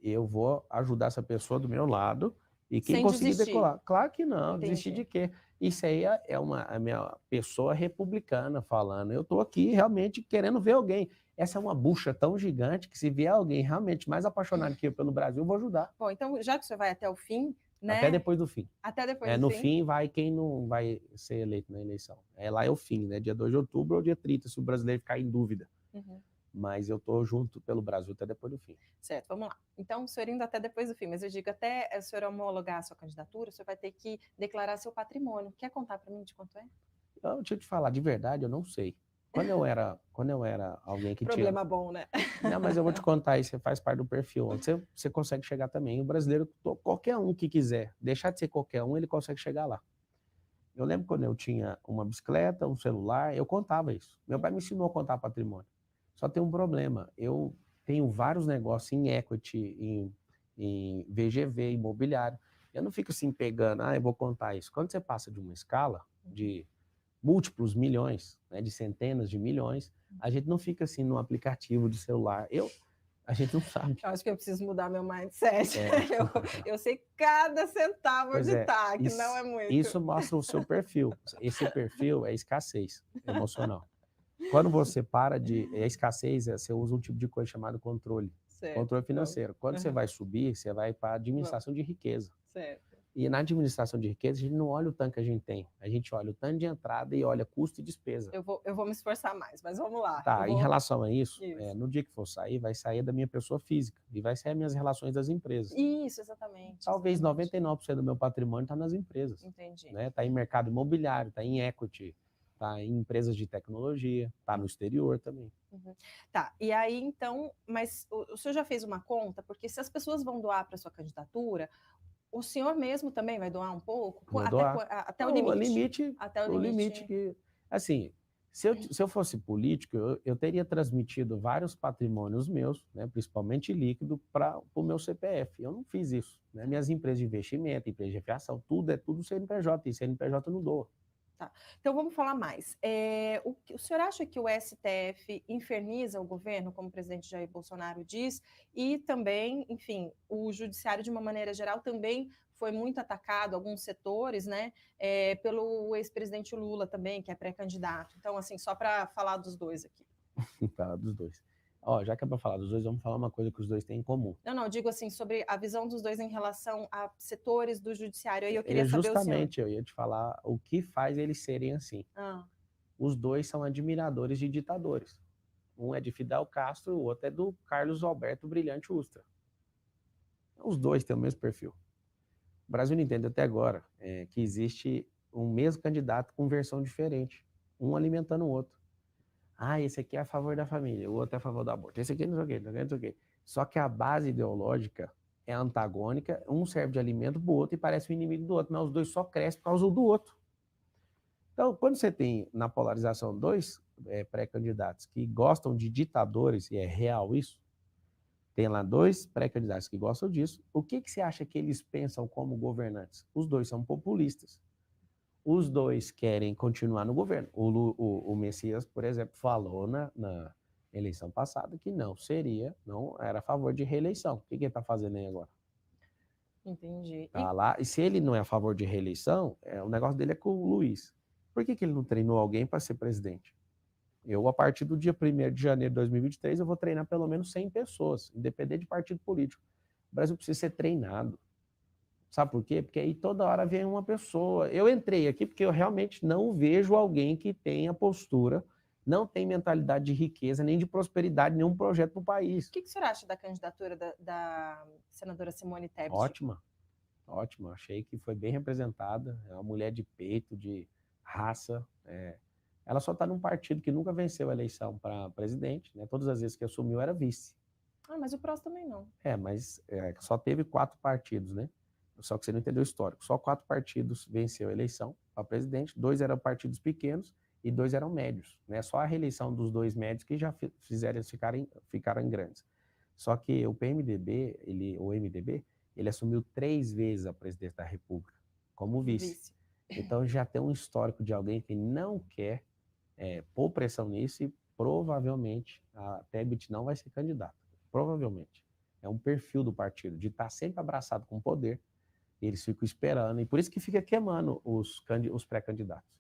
eu vou ajudar essa pessoa do meu lado e quem Sem conseguir desistir. decolar. Claro que não, Entendi. desistir de quê? Isso aí é a minha pessoa republicana falando. Eu estou aqui realmente querendo ver alguém. Essa é uma bucha tão gigante que se vier alguém realmente mais apaixonado que eu pelo Brasil, eu vou ajudar. Bom, então, já que o senhor vai até o fim, né? Até depois do fim. Até depois do no fim. fim vai quem não vai ser eleito na eleição. Lá é o fim, né? Dia 2 de outubro ou dia 30, se o brasileiro ficar em dúvida. Uhum. Mas eu estou junto pelo Brasil até depois do fim. Certo, vamos lá. Então, o senhor indo até depois do fim, mas eu digo, até o senhor homologar a sua candidatura, o senhor vai ter que declarar seu patrimônio. Quer contar para mim de quanto é? Eu tinha que te falar, de verdade, eu não sei. Quando eu era alguém que Problema bom, né? Não, mas eu vou te contar isso, você faz parte do perfil. Você consegue chegar também. O brasileiro, qualquer um que quiser, deixar de ser qualquer um, ele consegue chegar lá. Eu lembro quando eu tinha uma bicicleta, um celular, eu contava isso. Meu pai me ensinou a contar patrimônio. Só tem um problema, eu tenho vários negócios em equity, em VGV, imobiliário. Eu não fico assim pegando, eu vou contar isso. Quando você passa de uma escala de múltiplos milhões, né, de centenas de milhões, a gente não fica assim no aplicativo de celular. A gente não sabe. Eu acho que eu preciso mudar meu mindset. Eu sei cada centavo de TAC, não é muito. Isso mostra o seu perfil. Esse perfil é escassez emocional. Quando você para de... escassez, você usa um tipo de coisa chamado controle. Certo. Controle financeiro. Quando você vai subir, você vai para a administração de riqueza. Certo. E na administração de riqueza, a gente não olha o tanto que a gente tem. A gente olha o tanto de entrada e olha custo e despesa. Eu vou me esforçar mais, mas vamos lá. Tá, em relação a isso. No dia que for sair, vai sair da minha pessoa física. E vai sair as minhas relações das empresas. Isso, exatamente. Talvez 99% do meu patrimônio está nas empresas. Entendi. Né? Tá em mercado imobiliário, tá em equity, tá em empresas de tecnologia, tá no exterior também. Uhum. Tá, e aí então, mas o senhor já fez uma conta? Porque se as pessoas vão doar para sua candidatura, o senhor mesmo também vai doar um pouco? Até o limite. Até o limite que... Assim, se eu fosse político, eu teria transmitido vários patrimônios meus, né, principalmente líquido, para o meu CPF. Eu não fiz isso. Né? Minhas empresas de investimento, empresas de aviação, tudo é tudo CNPJ, e CNPJ não doa. Tá. Então vamos falar mais. O senhor acha que o STF inferniza o governo, como o presidente Jair Bolsonaro diz, e também, enfim, o judiciário de uma maneira geral também foi muito atacado, alguns setores, né, pelo ex-presidente Lula também, que é pré-candidato. Então, assim, só para falar dos dois aqui. Falar dos dois. Já que é para falar dos dois, vamos falar uma coisa que os dois têm em comum. Não, digo assim, sobre a visão dos dois em relação a setores do judiciário. Aí eu queria saber justamente, eu ia te falar o que faz eles serem assim. Os dois são admiradores de ditadores. Um é de Fidel Castro, o outro é do Carlos Alberto Brilhante Ustra. Os dois têm o mesmo perfil. O Brasil não entende até agora que existe um mesmo candidato com versão diferente, um alimentando o outro. Esse aqui é a favor da família, o outro é a favor do aborto, esse aqui não sei o quê, não sei o quê. Só que a base ideológica é antagônica, um serve de alimento para o outro e parece o inimigo do outro, mas os dois só crescem por causa do outro. Então, quando você tem na polarização dois pré-candidatos que gostam de ditadores, e é real isso, Tem lá 2 pré-candidatos que gostam disso. O que você acha que eles pensam como governantes? Os 2 são populistas. Os 2 querem continuar no governo. O Messias, por exemplo, falou na eleição passada que não era a favor de reeleição. O que ele está fazendo aí agora? Entendi. Tá lá. E se ele não é a favor de reeleição, o negócio dele é com o Luiz. Por que ele não treinou alguém para ser presidente? Eu, a partir do dia 1º de janeiro de 2023, eu vou treinar pelo menos 100 pessoas, independente de partido político. O Brasil precisa ser treinado. Sabe por quê? Porque aí toda hora vem uma pessoa. Eu entrei aqui porque eu realmente não vejo alguém que tenha postura, não tem mentalidade de riqueza, nem de prosperidade, nenhum projeto para o país. O que o senhor acha da candidatura da senadora Simone Tebet? Ótima, ótima. Achei que foi bem representada. É uma mulher de peito, de raça. Ela só está num partido que nunca venceu a eleição para presidente, né? Todas as vezes que assumiu era vice. Mas o PROS também não. Mas só teve 4 partidos, né? Só que você não entendeu o histórico. Só 4 partidos venceu a eleição para presidente, 2 eram partidos pequenos e 2 eram médios, né? Só a reeleição dos 2 médios que já fizeram eles ficarem grandes. Só que o PMDB, o MDB, ele assumiu 3 vezes a presidência da República como vice. Então já tem um histórico de alguém que não quer pôr pressão nisso e provavelmente a Tebet não vai ser candidata. Provavelmente. É um perfil do partido, de estar sempre abraçado com o poder. Eles ficam esperando, e por isso que fica queimando os pré-candidatos.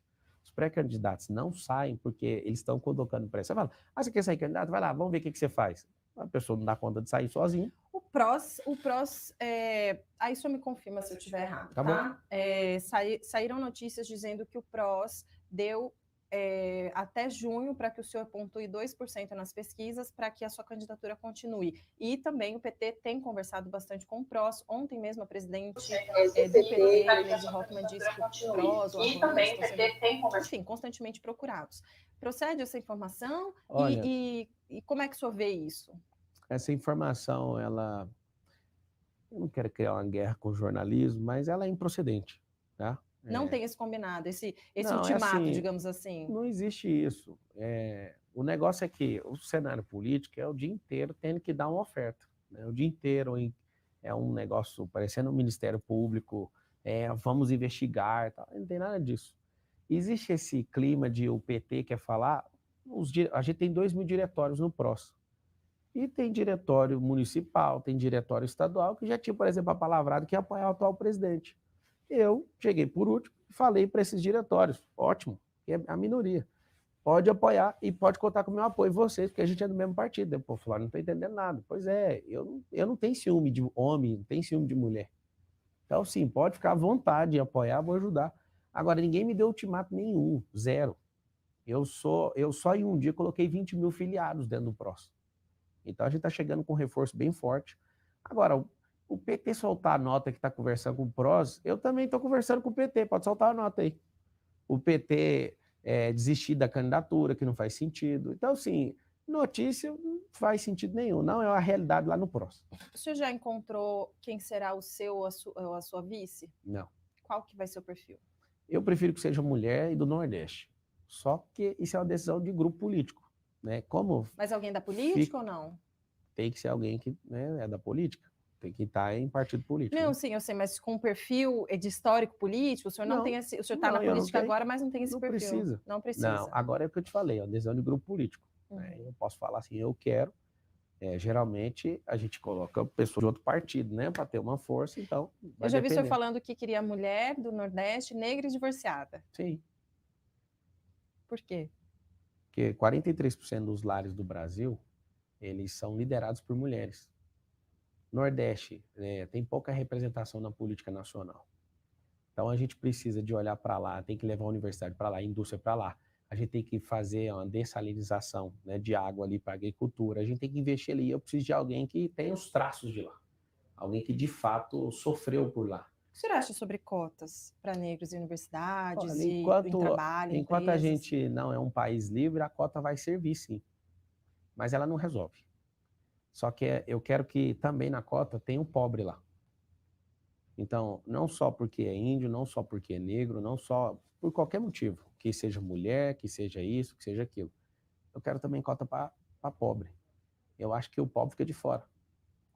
Os pré-candidatos não saem porque eles estão colocando pressão. Você fala, você quer sair candidato? Vai lá, vamos ver o que você faz. A pessoa não dá conta de sair sozinha. O PROS, aí só me confirma se eu estiver errado, tá? Saíram notícias dizendo que o PROS deu até junho para que o senhor pontue 2% nas pesquisas para que a sua candidatura continue. E também o PT tem conversado bastante com o PROS. Ontem mesmo a presidente do PT, Gleisi Hoffmann, disse que o PROS, o Arruda, estão sendo, enfim, constantemente procurados. Procede essa informação? Olha, e como é que o senhor vê isso? Essa informação, eu não quero criar uma guerra com o jornalismo, mas ela é improcedente, tá? Não tem esse combinado, esse Não, ultimato, assim, digamos assim. Não existe isso. O negócio é que o cenário político é o dia inteiro tendo que dar uma oferta, né? O dia inteiro é um negócio parecendo um Ministério Público, vamos investigar, tal. Não tem nada disso. Existe esse clima de o PT quer falar, a gente tem 2.000 diretórios no PROS. E tem diretório municipal, tem diretório estadual, que já tinha, por exemplo, a palavrado que ia apoiar o atual presidente. Eu cheguei por último e falei para esses diretórios, ótimo, que é a minoria, pode apoiar e pode contar com o meu apoio, vocês, porque a gente é do mesmo partido. Pô, falou, não estou entendendo nada. Pois é, eu não tenho ciúme de homem, não tenho ciúme de mulher. Então, sim, pode ficar à vontade de apoiar, vou ajudar. Agora, ninguém me deu ultimato nenhum, 0. Eu só em um dia coloquei 20 mil filiados dentro do PROS. Então, a gente está chegando com um reforço bem forte. Agora, o PT soltar a nota que está conversando com o PROS, eu também estou conversando com o PT, pode soltar a nota aí. O PT desistir da candidatura, que não faz sentido. Então, assim, notícia não faz sentido nenhum, não é a realidade lá no PROS. O senhor já encontrou quem será o seu ou a sua vice? Não. Qual que vai ser o perfil? Eu prefiro que seja mulher e do Nordeste. Só que isso é uma decisão de grupo político, né? Mas alguém da política ou não? Tem que ser alguém que, né, é da política. Tem que estar em partido político. Não, né? sim, eu sei, mas com um perfil de histórico político, o senhor não tem esse. O senhor está na política agora, mas não tem esse perfil. Precisa. Não precisa. Não, agora é o que eu te falei, é uma decisão de grupo político. Né? Eu posso falar assim, eu quero. Geralmente a gente coloca pessoas de outro partido, né, para ter uma força, então. Eu já vi o senhor falando que queria mulher do Nordeste, negra e divorciada. Sim. Por quê? Porque 43% dos lares do Brasil, eles são liderados por mulheres. Nordeste tem pouca representação na política nacional. Então a gente precisa de olhar para lá, tem que levar a universidade para lá, a indústria para lá. A gente tem que fazer uma dessalinização, né, de água ali para a agricultura. A gente tem que investir ali. Eu preciso de alguém que tenha os traços de lá. Alguém que de fato sofreu por lá. O que o senhor acha sobre cotas para negros em universidades em trabalho, enquanto a gente não é um país livre, a cota vai servir sim. Mas ela não resolve. Só que eu quero que também na cota tenha um pobre lá. Então, não só porque é índio, não só porque é negro, não só por qualquer motivo, que seja mulher, que seja isso, que seja aquilo. Eu quero também cota para pobre. Eu acho que o pobre fica de fora.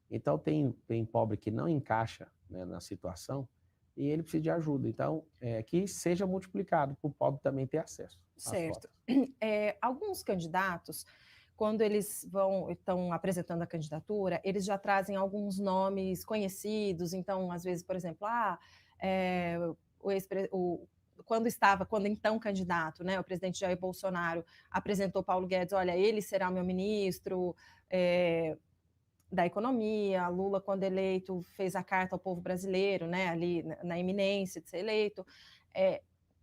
Então, tem pobre que não encaixa, né, na situação e ele precisa de ajuda. Então, que seja multiplicado para o pobre também ter acesso às Certo. cotas. Alguns candidatos, quando eles estão apresentando a candidatura, eles já trazem alguns nomes conhecidos. Então, às vezes, por exemplo, é, o ex quando então candidato, né, o presidente Jair Bolsonaro apresentou Paulo Guedes, olha, ele será o meu ministro da economia. Lula, quando eleito, fez a carta ao povo brasileiro, né, ali na iminência de ser eleito.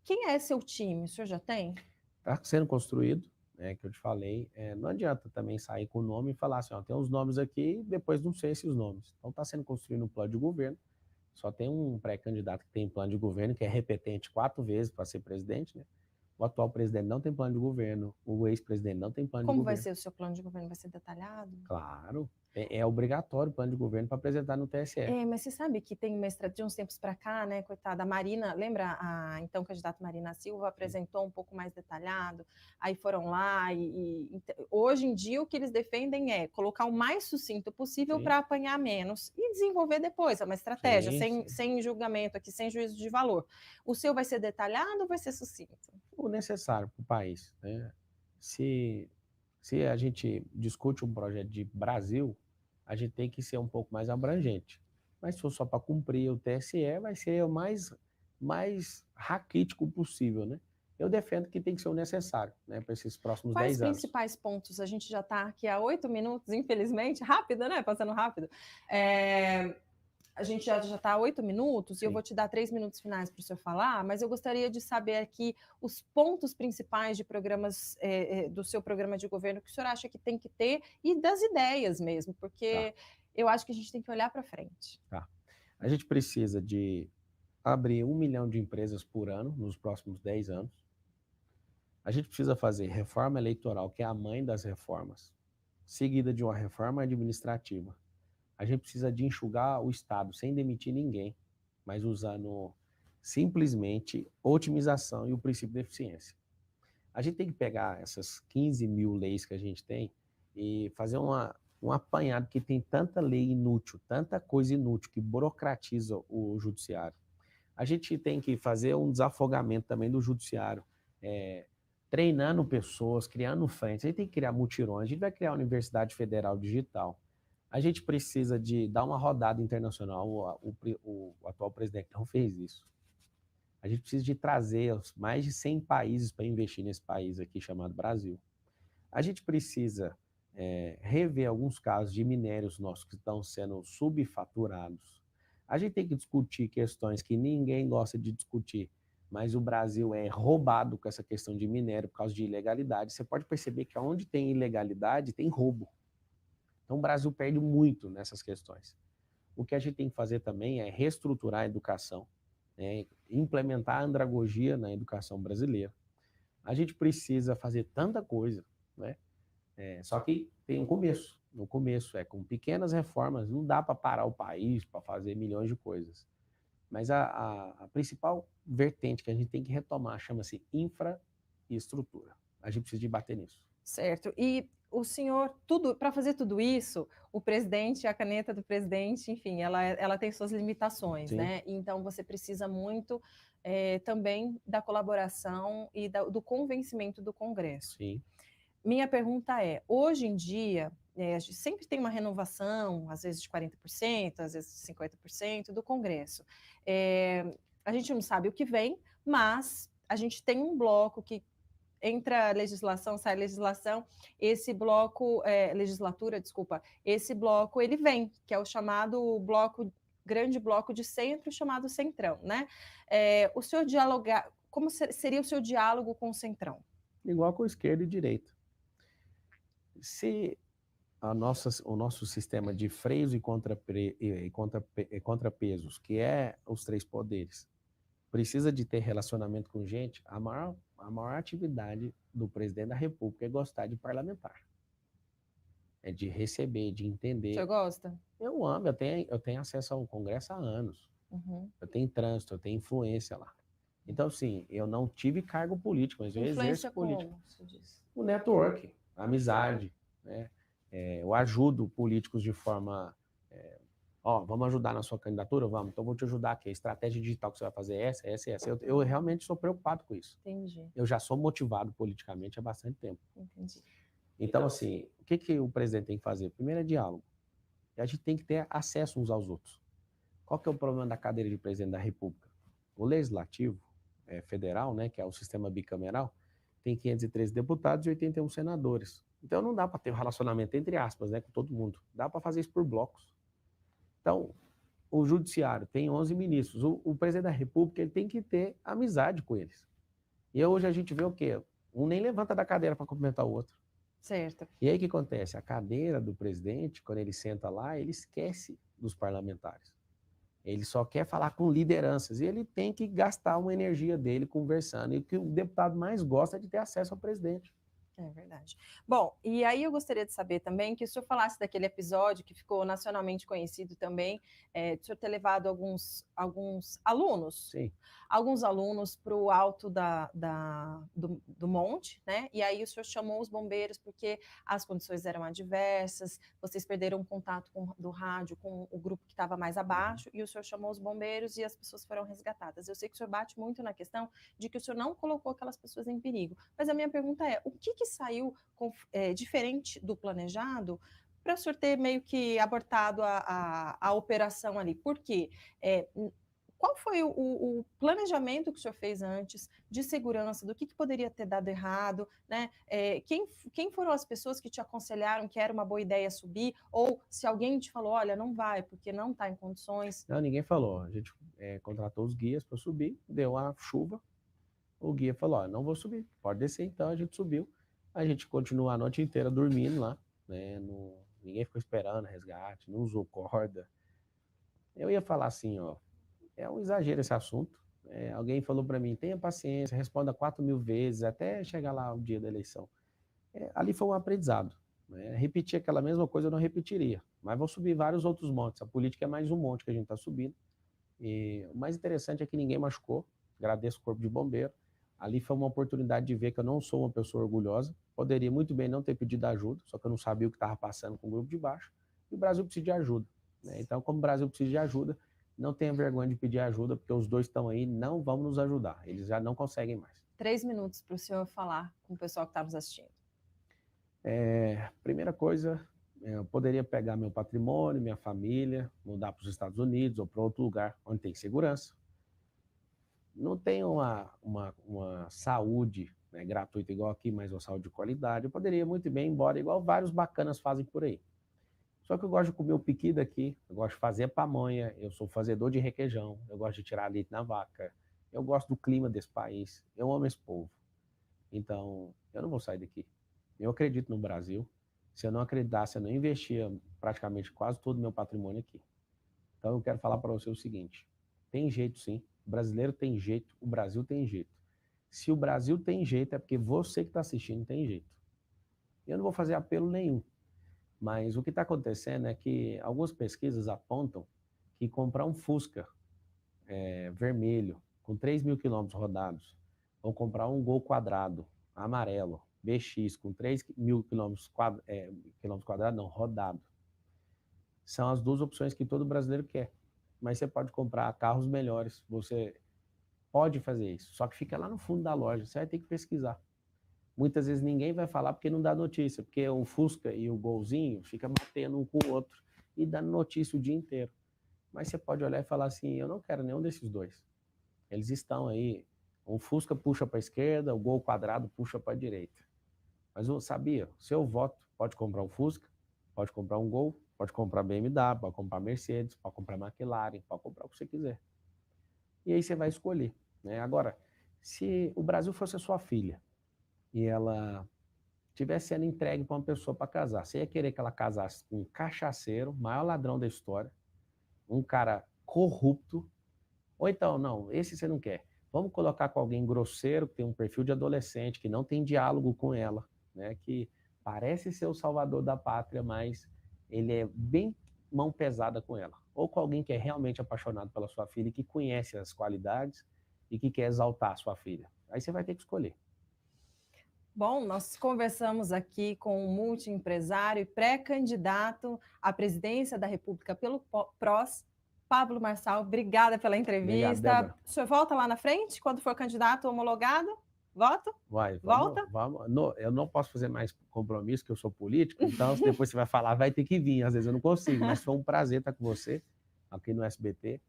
Quem é seu time? O senhor já tem? Está sendo construído, né, que eu te falei. Não adianta também sair com o nome e falar assim, ó, tem uns nomes aqui, depois não sei esses nomes. Então está sendo construído um plano de governo. Só tem um pré-candidato que tem plano de governo, que é repetente 4 vezes para ser presidente, né? O atual presidente não tem plano de governo, o ex-presidente não tem plano de Como vai governo. ser o seu plano de governo? Vai ser detalhado? Claro, é obrigatório o plano de governo para apresentar no TSE. Mas você sabe que tem uma estratégia de uns tempos para cá, né, coitada, a Marina, lembra a então candidata Marina Silva apresentou um pouco mais detalhado, aí foram lá hoje em dia o que eles defendem é colocar o mais sucinto possível para apanhar menos e desenvolver depois, é uma estratégia, sem julgamento aqui, sem juízo de valor. O seu vai ser detalhado ou vai ser sucinto? O necessário para o país, né? Se a gente discute um projeto de Brasil, a gente tem que ser um pouco mais abrangente. Mas se for só para cumprir o TSE, vai ser o mais raquítico possível, né? Eu defendo que tem que ser o necessário, né, para esses próximos 10 anos. Quais principais pontos? A gente já está aqui há 8 minutos, infelizmente, rápido, né? Passando rápido. A gente já está há 8 minutos. Sim. E eu vou te dar 3 minutos finais para o senhor falar, mas eu gostaria de saber aqui os pontos principais de programas do seu programa de governo que o senhor acha que tem que ter e das ideias mesmo, porque eu acho que a gente tem que olhar para frente. Tá. A gente precisa de abrir 1 milhão de empresas por ano nos próximos 10 anos. A gente precisa fazer reforma eleitoral, que é a mãe das reformas, seguida de uma reforma administrativa. A gente precisa de enxugar o Estado sem demitir ninguém, mas usando simplesmente otimização e o princípio de eficiência. A gente tem que pegar essas 15 mil leis que a gente tem e fazer um apanhado, que tem tanta lei inútil, tanta coisa inútil que burocratiza o judiciário. A gente tem que fazer um desafogamento também do judiciário, treinando pessoas, criando frentes. A gente tem que criar mutirões, a gente vai criar a Universidade Federal Digital. A gente precisa de dar uma rodada internacional. O atual presidente não fez isso. A gente precisa de trazer mais de 100 países para investir nesse país aqui chamado Brasil. A gente precisa rever alguns casos de minérios nossos que estão sendo subfaturados. A gente tem que discutir questões que ninguém gosta de discutir, mas o Brasil é roubado com essa questão de minério por causa de ilegalidade. Você pode perceber que onde tem ilegalidade, tem roubo. Então, o Brasil perde muito nessas questões. O que a gente tem que fazer também é reestruturar a educação, né? Implementar a andragogia na educação brasileira. A gente precisa fazer tanta coisa, né? Só que tem um começo. No começo, com pequenas reformas, não dá para parar o país, para fazer milhões de coisas. Mas a principal vertente que a gente tem que retomar chama-se infraestrutura. A gente precisa de bater nisso. Certo. E o senhor, para fazer tudo isso, o presidente, a caneta do presidente, enfim, ela tem suas limitações, Sim. né? Então você precisa muito também da colaboração e do convencimento do Congresso. Sim. Minha pergunta é, hoje em dia, a gente sempre tem uma renovação, às vezes de 40%, às vezes de 50% do Congresso. A gente não sabe o que vem, mas a gente tem um bloco que entra legislação, sai legislação, esse bloco, esse bloco ele vem, que é o chamado grande bloco de centro, chamado Centrão, né? O senhor dialogar, como seria o seu diálogo com o Centrão? Igual com esquerda e direita. Se o nosso sistema de freios e contrapesos, que é os 3 poderes, precisa de ter relacionamento com gente, a maior atividade do presidente da República é gostar de parlamentar. É de receber, de entender. O senhor gosta? Eu amo, eu tenho acesso ao Congresso há anos. Uhum. Eu tenho trânsito, eu tenho influência lá. Então, sim, eu não tive cargo político, mas eu exerço política. Como você diz? O network, a amizade, né? Eu ajudo políticos de forma Ó, vamos ajudar na sua candidatura? Vamos, então vou te ajudar aqui. A estratégia digital que você vai fazer é essa, essa e essa. Eu realmente sou preocupado com isso. Entendi. Eu já sou motivado politicamente há bastante tempo. Entendi. Então, assim, o que o presidente tem que fazer? Primeiro é diálogo. E a gente tem que ter acesso uns aos outros. Qual que é o problema da cadeira de presidente da República? O legislativo federal, né, que é o sistema bicameral, tem 513 deputados e 81 senadores. Então não dá para ter um relacionamento, entre aspas, né, com todo mundo. Dá para fazer isso por blocos. Então, o judiciário tem 11 ministros. O presidente da República ele tem que ter amizade com eles. E hoje a gente vê o quê? Um nem levanta da cadeira para cumprimentar o outro. Certo. E aí o que acontece? A cadeira do presidente, quando ele senta lá, ele esquece dos parlamentares. Ele só quer falar com lideranças e ele tem que gastar uma energia dele conversando. E o que o deputado mais gosta é de ter acesso ao presidente. É verdade. Bom, e aí eu gostaria de saber também que o senhor falasse daquele episódio que ficou nacionalmente conhecido também, de o senhor ter levado alguns alunos, Sim. alguns alunos para o alto do monte, né? E aí o senhor chamou os bombeiros porque as condições eram adversas, vocês perderam o contato do rádio com o grupo que estava mais abaixo, e o senhor chamou os bombeiros e as pessoas foram resgatadas. Eu sei que o senhor bate muito na questão de que o senhor não colocou aquelas pessoas em perigo, mas a minha pergunta é, o que saiu diferente do planejado para o senhor ter meio que abortado a operação ali? Por quê? Qual foi o planejamento que o senhor fez antes de segurança, do que poderia ter dado errado, né? Quem foram as pessoas que te aconselharam que era uma boa ideia subir, ou se alguém te falou, olha, não vai, porque não está em condições? Não, ninguém falou. A gente contratou os guias para subir, deu a chuva, o guia falou, ó, não vou subir, pode descer. Então a gente subiu, a gente continuou a noite inteira dormindo lá, né? Ninguém ficou esperando resgate, não usou corda. Eu ia falar assim, ó, é um exagero esse assunto. Alguém falou para mim, tenha paciência, responda 4.000 vezes até chegar lá o dia da eleição. Ali foi um aprendizado. Né? Repetir aquela mesma coisa eu não repetiria, mas vou subir vários outros montes. A política é mais um monte que a gente está subindo. E o mais interessante é que ninguém machucou. Agradeço o Corpo de Bombeiro. Ali foi uma oportunidade de ver que eu não sou uma pessoa orgulhosa. Poderia muito bem não ter pedido ajuda, só que eu não sabia o que estava passando com o grupo de baixo. E o Brasil precisa de ajuda. Né? Então, como o Brasil precisa de ajuda, não tenha vergonha de pedir ajuda, porque os dois estão aí, não vão nos ajudar. Eles já não conseguem mais. 3 minutos para o senhor falar com o pessoal que está nos assistindo. Primeira coisa, eu poderia pegar meu patrimônio, minha família, mudar para os Estados Unidos ou para outro lugar onde tem segurança. Não tem uma saúde, né, gratuita igual aqui, mas uma saúde de qualidade. Eu poderia muito bem ir embora, igual vários bacanas fazem por aí. Só que eu gosto de comer o piqui daqui, eu gosto de fazer pamonha, eu sou fazedor de requeijão, eu gosto de tirar leite na vaca, eu gosto do clima desse país, eu amo esse povo. Então, eu não vou sair daqui. Eu acredito no Brasil. Se eu não acreditasse, eu não investia praticamente quase todo o meu patrimônio aqui. Então, eu quero falar para você o seguinte, tem jeito sim, o brasileiro tem jeito, o Brasil tem jeito. Se o Brasil tem jeito, é porque você que está assistindo tem jeito. Eu não vou fazer apelo nenhum, mas o que está acontecendo é que algumas pesquisas apontam que comprar um Fusca vermelho, com 3.000 quilômetros rodados, ou comprar um Gol quadrado, amarelo, BX, com 3.000 quilômetros quadrados, não, rodado. São as duas opções que todo brasileiro quer. Mas você pode comprar carros melhores, você pode fazer isso, só que fica lá no fundo da loja, você vai ter que pesquisar. Muitas vezes ninguém vai falar porque não dá notícia, porque o Fusca e o Golzinho fica batendo um com o outro e dando notícia o dia inteiro. Mas você pode olhar e falar assim, eu não quero nenhum desses dois. Eles estão aí, o Fusca puxa para a esquerda, o Gol quadrado puxa para a direita. Mas eu sabia, seu voto pode comprar um Fusca, pode comprar um Gol, pode comprar BMW, pode comprar Mercedes, pode comprar McLaren, pode comprar o que você quiser. E aí você vai escolher. Né? Agora, se o Brasil fosse a sua filha e ela tivesse sendo entregue para uma pessoa para casar, você ia querer que ela casasse com um cachaceiro, maior ladrão da história, um cara corrupto, ou então, não, esse você não quer. Vamos colocar com alguém grosseiro, que tem um perfil de adolescente, que não tem diálogo com ela, né? Que parece ser o salvador da pátria, mas ele é bem mão pesada com ela. Ou com alguém que é realmente apaixonado pela sua filha e que conhece as qualidades e que quer exaltar a sua filha. Aí você vai ter que escolher. Bom, nós conversamos aqui com um multiempresário e pré-candidato à presidência da República pelo PROS, Pablo Marçal. Obrigada pela entrevista. Obrigado, Débora. O senhor volta lá na frente, quando for candidato homologado? Voto? Volta? Vamos. Eu não posso fazer mais compromisso, que eu sou político, então depois você vai falar, vai ter que vir. Às vezes eu não consigo, mas foi um prazer estar com você aqui no SBT.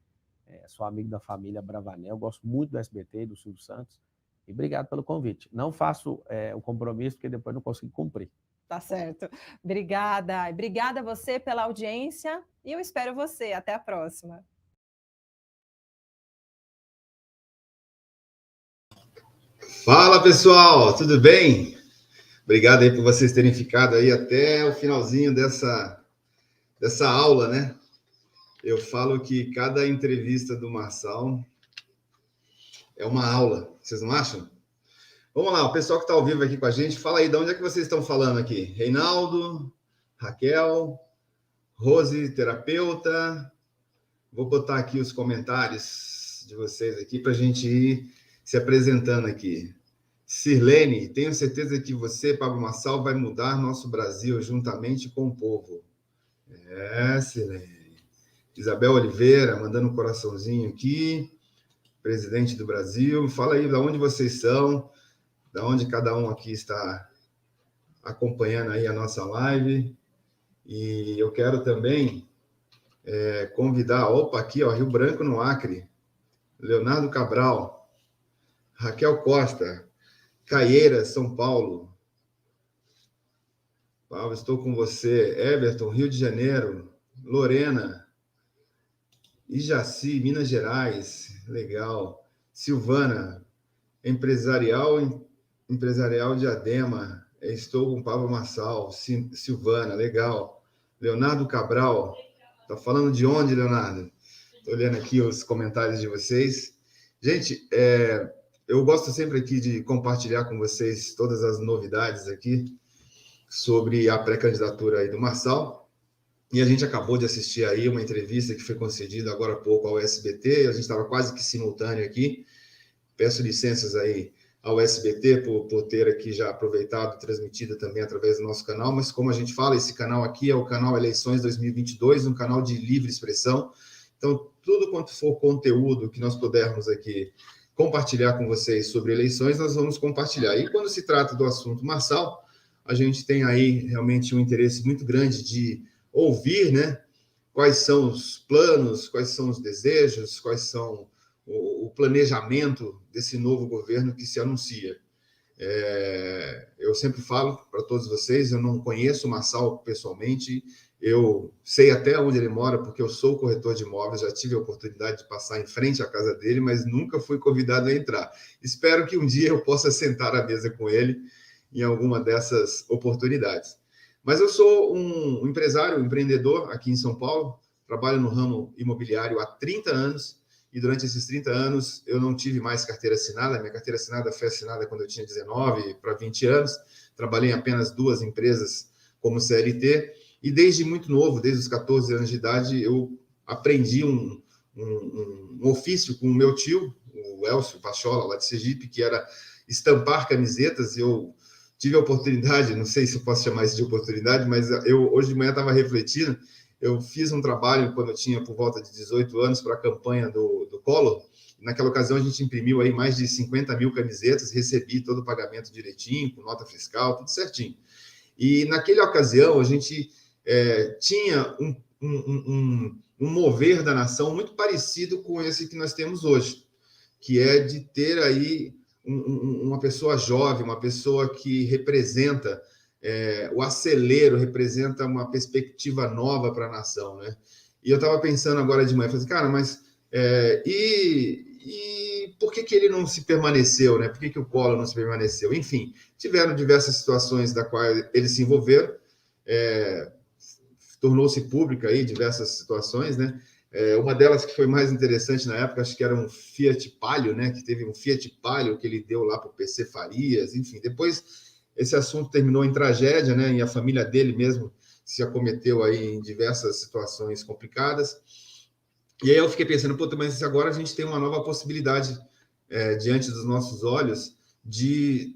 Sou amigo da família Bravanel, gosto muito do SBT e do Silvio Santos. E obrigado pelo convite. Não faço o compromisso, porque depois não consigo cumprir. Tá certo. Obrigada. Obrigada a você pela audiência e eu espero você. Até a próxima. Fala, pessoal, tudo bem? Obrigado aí por vocês terem ficado aí até o finalzinho dessa aula, né? Eu falo que cada entrevista do Marçal é uma aula, vocês não acham? Vamos lá, o pessoal que está ao vivo aqui com a gente, fala aí, de onde é que vocês estão falando aqui? Reinaldo, Raquel, Rose, terapeuta. Vou botar aqui os comentários de vocês aqui para a gente ir se apresentando aqui. Sirlene, tenho certeza que você, Pablo Marçal, vai mudar nosso Brasil juntamente com o povo. Sirlene. Isabel Oliveira, mandando um coraçãozinho aqui. Presidente do Brasil. Fala aí de onde vocês são, de onde cada um aqui está acompanhando aí a nossa live. E eu quero também convidar, aqui, ó, Rio Branco, no Acre. Leonardo Cabral. Raquel Costa. Caieiras, São Paulo. Paulo, estou com você. Everton, Rio de Janeiro. Lorena. Ijaci, Minas Gerais. Legal. Silvana. Empresarial Diadema. Estou com Pablo Marçal. Silvana, legal. Leonardo Cabral. Tá falando de onde, Leonardo? Estou olhando aqui os comentários de vocês. Gente, eu gosto sempre aqui de compartilhar com vocês todas as novidades aqui sobre a pré-candidatura aí do Marçal. E a gente acabou de assistir aí uma entrevista que foi concedida agora há pouco ao SBT. A gente estava quase que simultâneo aqui. Peço licenças aí ao SBT por ter aqui já aproveitado, transmitido também através do nosso canal. Mas como a gente fala, esse canal aqui é o canal Eleições 2022, um canal de livre expressão. Então, tudo quanto for conteúdo que nós pudermos aqui compartilhar com vocês sobre eleições, nós vamos compartilhar. E quando se trata do assunto Marçal, a gente tem aí realmente um interesse muito grande de ouvir, né, quais são os planos, quais são os desejos, quais são o planejamento desse novo governo que se anuncia. Eu sempre falo para todos vocês, eu não conheço o Marçal pessoalmente, eu sei até onde ele mora, porque eu sou corretor de imóveis, já tive a oportunidade de passar em frente à casa dele, mas nunca fui convidado a entrar. Espero que um dia eu possa sentar à mesa com ele em alguma dessas oportunidades. Mas eu sou um empresário, um empreendedor aqui em São Paulo, trabalho no ramo imobiliário há 30 anos, e durante esses 30 anos eu não tive mais carteira assinada. Minha carteira assinada foi assinada quando eu tinha 19 para 20 anos, trabalhei em apenas 2 empresas como CLT, e desde muito novo, desde os 14 anos de idade, eu aprendi um ofício com o meu tio, o Elcio Pachola, lá de Sergipe, que era estampar camisetas. Eu tive a oportunidade, não sei se eu posso chamar isso de oportunidade, mas eu hoje de manhã estava refletindo. Eu fiz um trabalho quando eu tinha por volta de 18 anos para a campanha do Collor. Naquela ocasião, a gente imprimiu aí mais de 50 mil camisetas, recebi todo o pagamento direitinho, com nota fiscal, tudo certinho. E naquela ocasião, a gente tinha um mover da nação muito parecido com esse que nós temos hoje, que é de ter aí uma pessoa jovem, uma pessoa que representa o acelero, representa uma perspectiva nova para a nação, né? E eu estava pensando agora de manhã, falei assim, cara, mas e por que ele não se permaneceu, né? Por que o Collor não se permaneceu? Enfim, tiveram diversas situações da qual eles se envolveram, tornou-se pública aí diversas situações, né? Uma delas que foi mais interessante na época, acho que era um Fiat Palio, né? Que teve um Fiat Palio que ele deu lá para o PC Farias, enfim. Depois esse assunto terminou em tragédia, né? E a família dele mesmo se acometeu aí em diversas situações complicadas. E aí eu fiquei pensando, puta, mas agora a gente tem uma nova possibilidade diante dos nossos olhos de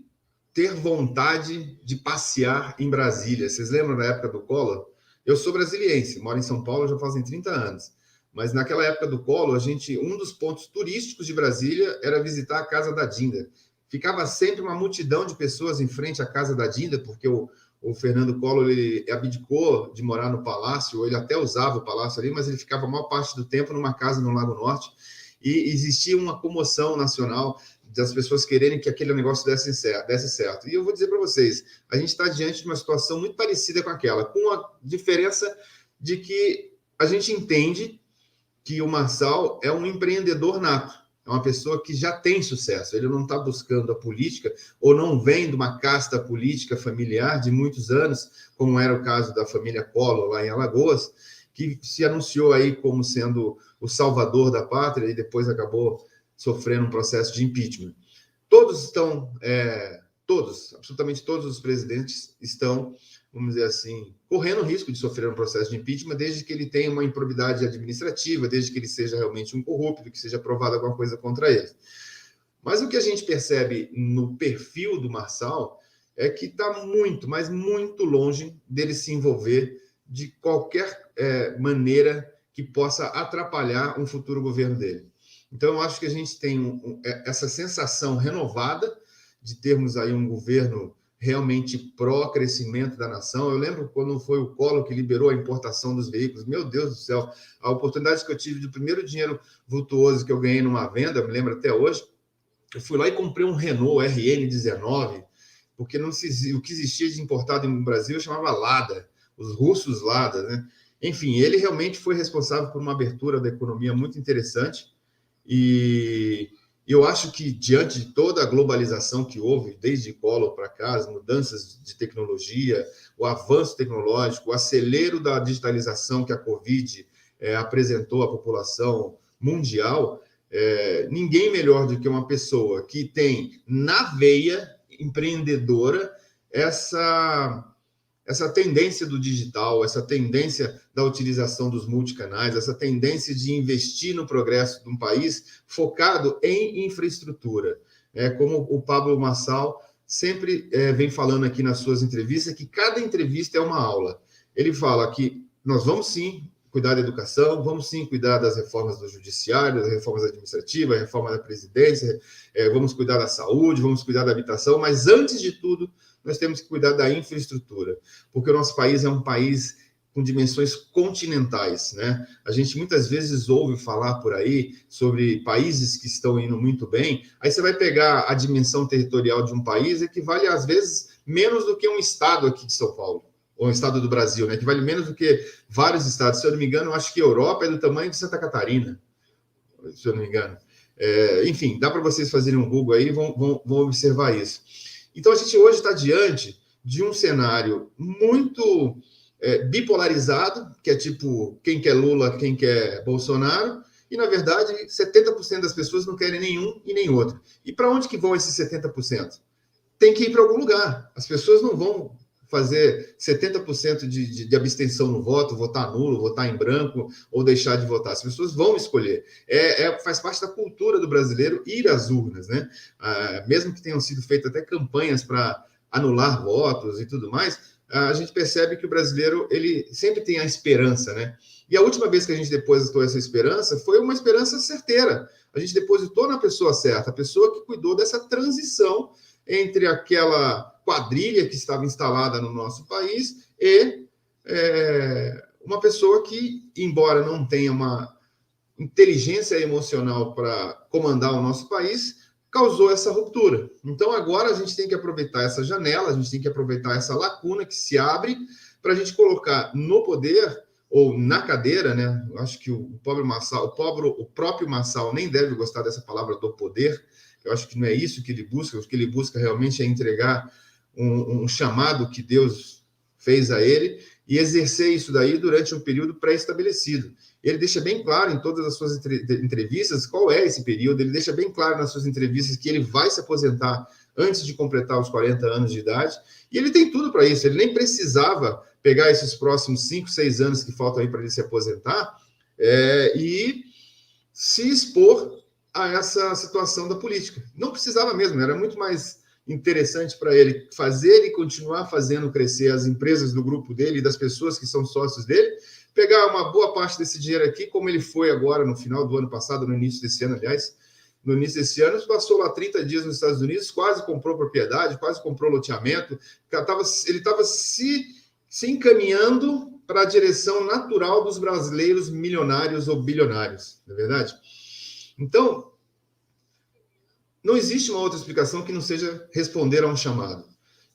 ter vontade de passear em Brasília. Vocês lembram da época do Collor? Eu sou brasiliense, moro em São Paulo já fazem 30 anos. Mas naquela época do Collor, um dos pontos turísticos de Brasília era visitar a casa da Dinda. Ficava sempre uma multidão de pessoas em frente à casa da Dinda, porque o Fernando Collor ele abdicou de morar no palácio, ou ele até usava o palácio ali, mas ele ficava a maior parte do tempo numa casa no Lago Norte, e existia uma comoção nacional das pessoas quererem que aquele negócio desse certo. E eu vou dizer para vocês, a gente está diante de uma situação muito parecida com aquela, com a diferença de que a gente entende que o Marçal é um empreendedor nato, é uma pessoa que já tem sucesso, ele não está buscando a política, ou não vem de uma casta política familiar de muitos anos, como era o caso da família Collor, lá em Alagoas, que se anunciou aí como sendo o salvador da pátria e depois acabou sofrendo um processo de impeachment. Absolutamente todos os presidentes estão, vamos dizer assim, correndo o risco de sofrer um processo de impeachment, desde que ele tenha uma improbidade administrativa, desde que ele seja realmente um corrupto, que seja aprovada alguma coisa contra ele. Mas o que a gente percebe no perfil do Marçal é que está muito, mas muito longe dele se envolver de qualquer maneira que possa atrapalhar um futuro governo dele. Então, eu acho que a gente tem essa sensação renovada de termos aí um governo realmente pró-crescimento da nação. Eu lembro quando foi o Collor que liberou a importação dos veículos. Meu Deus do céu, a oportunidade que eu tive do primeiro dinheiro vultuoso que eu ganhei numa venda, me lembro até hoje, eu fui lá e comprei um Renault RN19, porque o que existia de importado no Brasil chamava Lada, os russos Lada, né? Enfim, ele realmente foi responsável por uma abertura da economia muito interessante. E eu acho que, diante de toda a globalização que houve, desde Collor para cá, as mudanças de tecnologia, o avanço tecnológico, o acelero da digitalização que a Covid apresentou à população mundial, ninguém melhor do que uma pessoa que tem na veia empreendedora essa tendência do digital, essa tendência da utilização dos multicanais, essa tendência de investir no progresso de um país focado em infraestrutura. Como o Pablo Marçal sempre vem falando aqui nas suas entrevistas, que cada entrevista é uma aula. Ele fala que nós vamos sim cuidar da educação, vamos sim cuidar das reformas do judiciário, das reformas administrativas, a reforma da presidência, vamos cuidar da saúde, vamos cuidar da habitação, mas antes de tudo, nós temos que cuidar da infraestrutura, porque o nosso país é um país com dimensões continentais, né? A gente muitas vezes ouve falar por aí sobre países que estão indo muito bem, aí você vai pegar a dimensão territorial de um país, equivale às vezes menos do que um estado aqui de São Paulo, ou um estado do Brasil, né? Que vale menos do que vários estados. Se eu não me engano, eu acho que a Europa é do tamanho de Santa Catarina, se eu não me engano. Enfim, dá para vocês fazerem um Google aí e vão observar isso. Então, a gente hoje está diante de um cenário muito bipolarizado, que é tipo, quem quer Lula, quem quer Bolsonaro, e, na verdade, 70% das pessoas não querem nenhum e nem outro. E para onde que vão esses 70%? Tem que ir para algum lugar. As pessoas não vão fazer 70% de abstenção no voto, votar nulo, votar em branco ou deixar de votar. As pessoas vão escolher. Faz parte da cultura do brasileiro ir às urnas, né? Mesmo que tenham sido feitas até campanhas para anular votos e tudo mais, a gente percebe que o brasileiro ele sempre tem a esperança, né? E a última vez que a gente depositou essa esperança foi uma esperança certeira. A gente depositou na pessoa certa, a pessoa que cuidou dessa transição entre aquela quadrilha que estava instalada no nosso país e uma pessoa que, embora não tenha uma inteligência emocional para comandar o nosso país, causou essa ruptura. Então, agora a gente tem que aproveitar essa janela, a gente tem que aproveitar essa lacuna que se abre para a gente colocar no poder ou na cadeira, né? Eu acho que o próprio Marçal nem deve gostar dessa palavra do poder. Eu acho que não é isso que ele busca. O que ele busca realmente é entregar um chamado que Deus fez a ele e exercer isso daí durante um período pré-estabelecido. Ele deixa bem claro em todas as suas entrevistas qual é esse período, ele deixa bem claro nas suas entrevistas que ele vai se aposentar antes de completar os 40 anos de idade, e ele tem tudo para isso, ele nem precisava pegar esses próximos 5, 6 anos que faltam aí para ele se aposentar e se expor a essa situação da política. Não precisava mesmo, era muito mais interessante para ele fazer e continuar fazendo crescer as empresas do grupo dele e das pessoas que são sócios dele, pegar uma boa parte desse dinheiro aqui, como ele foi agora no final do ano passado, no início desse ano, aliás, no início desse ano, passou lá 30 dias nos Estados Unidos, quase comprou propriedade, quase comprou loteamento, ele estava se encaminhando para a direção natural dos brasileiros milionários ou bilionários, não é verdade? Então, não existe uma outra explicação que não seja responder a um chamado.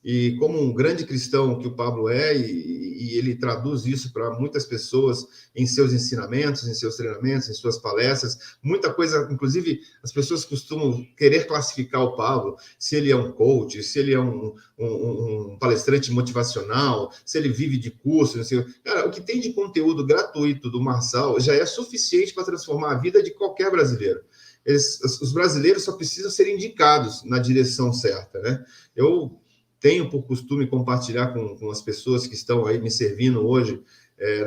E como um grande cristão que o Pablo é, e ele traduz isso para muitas pessoas em seus ensinamentos, em seus treinamentos, em suas palestras, muita coisa, inclusive as pessoas costumam querer classificar o Pablo, se ele é um coach, se ele é um palestrante motivacional, se ele vive de curso, não sei. Cara, o que tem de conteúdo gratuito do Marçal já é suficiente para transformar a vida de qualquer brasileiro. Os brasileiros só precisam ser indicados na direção certa, né? Eu tenho por costume compartilhar com as pessoas que estão aí me servindo hoje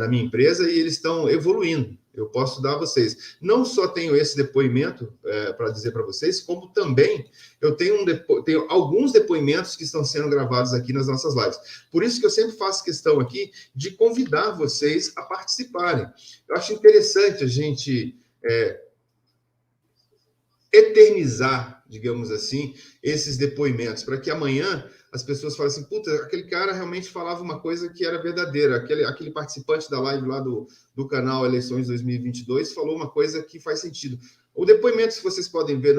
na minha empresa, e eles estão evoluindo. Eu posso dar a vocês. Não só tenho esse depoimento para dizer para vocês, como também eu tenho alguns depoimentos que estão sendo gravados aqui nas nossas lives. Por isso que eu sempre faço questão aqui de convidar vocês a participarem. Eu acho interessante a gente eternizar, digamos assim, esses depoimentos, para que amanhã as pessoas falem assim, puta, aquele cara realmente falava uma coisa que era verdadeira, aquele participante da live lá do canal Eleições 2022 falou uma coisa que faz sentido. O depoimento que vocês podem ver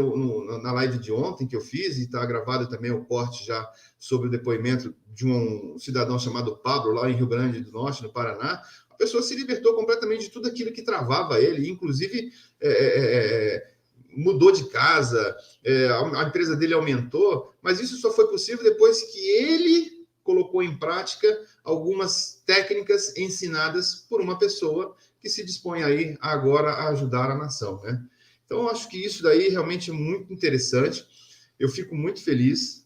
na live de ontem que eu fiz, e está gravado também o corte já sobre o depoimento de um cidadão chamado Pablo, lá em Rio Grande do Norte, no Paraná. A pessoa se libertou completamente de tudo aquilo que travava ele, inclusive mudou de casa, a empresa dele aumentou, mas isso só foi possível depois que ele colocou em prática algumas técnicas ensinadas por uma pessoa que se dispõe aí agora a ajudar a nação, né? Então, eu acho que isso daí realmente é muito interessante. Eu fico muito feliz,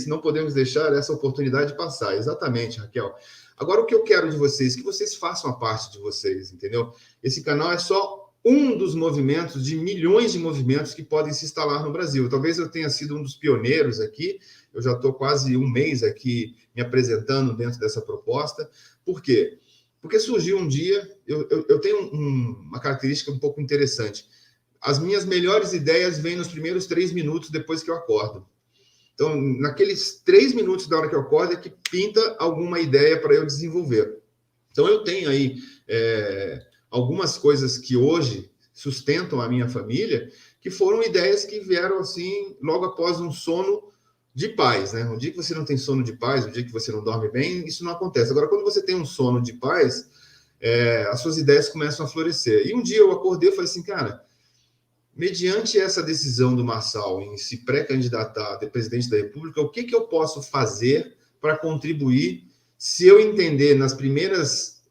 não podemos deixar essa oportunidade passar. Exatamente, Raquel. Agora, o que eu quero de vocês, que vocês façam a parte de vocês, entendeu? Esse canal é só um dos movimentos, de milhões de movimentos que podem se instalar no Brasil. Talvez eu tenha sido um dos pioneiros aqui, eu já estou quase um mês aqui me apresentando dentro dessa proposta. Por quê? Porque surgiu um dia, eu tenho uma característica um pouco interessante. As minhas melhores ideias vêm nos primeiros 3 minutos depois que eu acordo. Então, naqueles 3 minutos da hora que eu acordo é que pinta alguma ideia para eu desenvolver. Então, eu tenho aí algumas coisas que hoje sustentam a minha família, que foram ideias que vieram assim logo após um sono de paz, né? Um dia que você não tem sono de paz, um dia que você não dorme bem, isso não acontece. Agora, quando você tem um sono de paz, as suas ideias começam a florescer. E um dia eu acordei e falei assim, cara, mediante essa decisão do Marçal em se pré-candidatar a presidente da República, o que eu posso fazer para contribuir se eu entender nas primeiras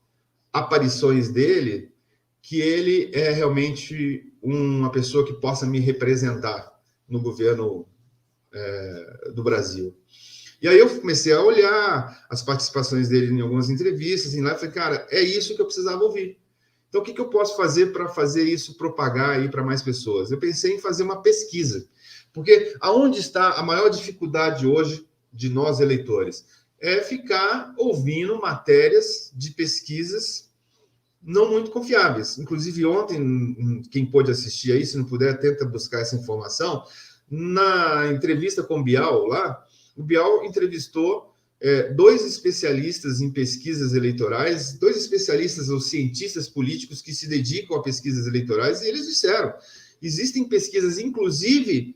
aparições dele que ele é realmente uma pessoa que possa me representar no governo do Brasil. E aí eu comecei a olhar as participações dele em algumas entrevistas, e lá eu falei, cara, é isso que eu precisava ouvir. Então, o que eu posso fazer para fazer isso propagar aí para mais pessoas? Eu pensei em fazer uma pesquisa, porque aonde está a maior dificuldade hoje de nós eleitores? É ficar ouvindo matérias de pesquisas não muito confiáveis. Inclusive, ontem, quem pôde assistir aí, se não puder, tenta buscar essa informação. Na entrevista com o Bial lá, o Bial entrevistou 2 especialistas em pesquisas eleitorais, 2 especialistas ou cientistas políticos que se dedicam a pesquisas eleitorais, e eles disseram, existem pesquisas, inclusive,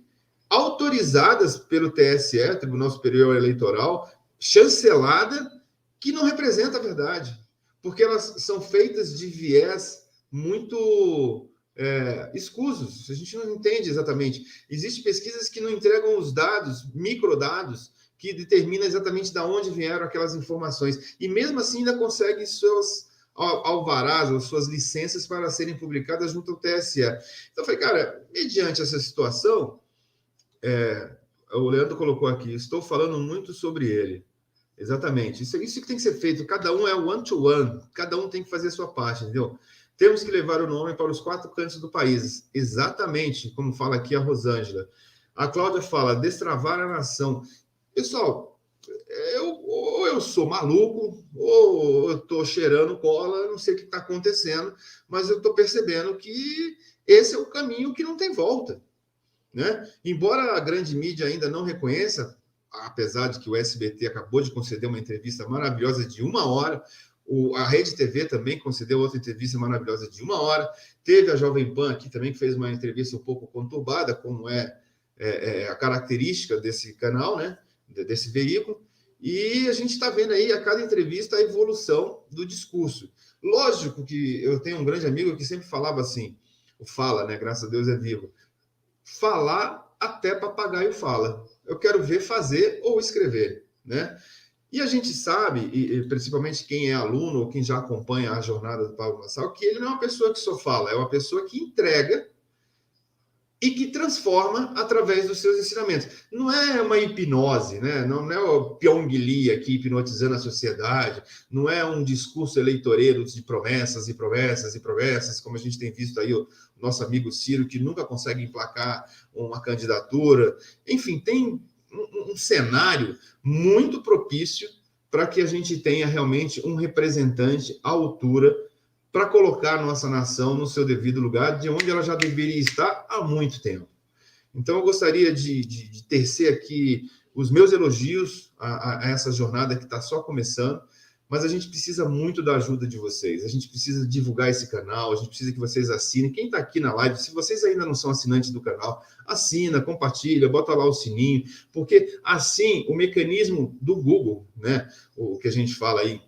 autorizadas pelo TSE, Tribunal Superior Eleitoral, chancelada, que não representa a verdade, porque elas são feitas de viés muito escusos, a gente não entende exatamente. Existem pesquisas que não entregam os dados, microdados, que determina exatamente de onde vieram aquelas informações. E mesmo assim ainda consegue seus alvarás, ou suas licenças para serem publicadas junto ao TSE. Então eu falei, cara, mediante essa situação, o Leandro colocou aqui, estou falando muito sobre ele. Exatamente. Isso que tem que ser feito. Cada um é one-to-one. Cada um tem que fazer a sua parte, entendeu? Temos que levar o nome para os 4 cantos do país. Exatamente, como fala aqui a Rosângela. A Cláudia fala, destravar a nação. Pessoal, ou eu sou maluco, ou eu estou cheirando cola, não sei o que está acontecendo, mas eu estou percebendo que esse é o caminho que não tem volta, né? Embora a grande mídia ainda não reconheça, apesar de que o SBT acabou de conceder uma entrevista maravilhosa de 1 hora, a Rede TV também concedeu outra entrevista maravilhosa de 1 hora, teve a Jovem Pan aqui também, que fez uma entrevista um pouco conturbada, como é a característica desse canal, né? Desse veículo, e a gente está vendo aí a cada entrevista a evolução do discurso. Lógico que eu tenho um grande amigo que sempre falava assim, fala, né? Graças a Deus é vivo. Falar até papagaio fala. Eu quero ver fazer ou escrever, né? E a gente sabe, e principalmente quem é aluno ou quem já acompanha a jornada do Pablo Marçal, que ele não é uma pessoa que só fala, é uma pessoa que entrega e que transforma através dos seus ensinamentos. Não é uma hipnose, né? Não é o Pyong Lee aqui hipnotizando a sociedade, não é um discurso eleitoreiro de promessas e promessas e promessas, como a gente tem visto aí o nosso amigo Ciro, que nunca consegue emplacar uma candidatura. Enfim, tem um cenário muito propício para que a gente tenha realmente um representante à altura para colocar a nossa nação no seu devido lugar, de onde ela já deveria estar há muito tempo. Então, eu gostaria de tecer aqui os meus elogios a essa jornada que está só começando, mas a gente precisa muito da ajuda de vocês, a gente precisa divulgar esse canal, a gente precisa que vocês assinem. Quem está aqui na live, se vocês ainda não são assinantes do canal, assina, compartilha, bota lá o sininho, porque assim, o mecanismo do Google, né, o que a gente fala aí,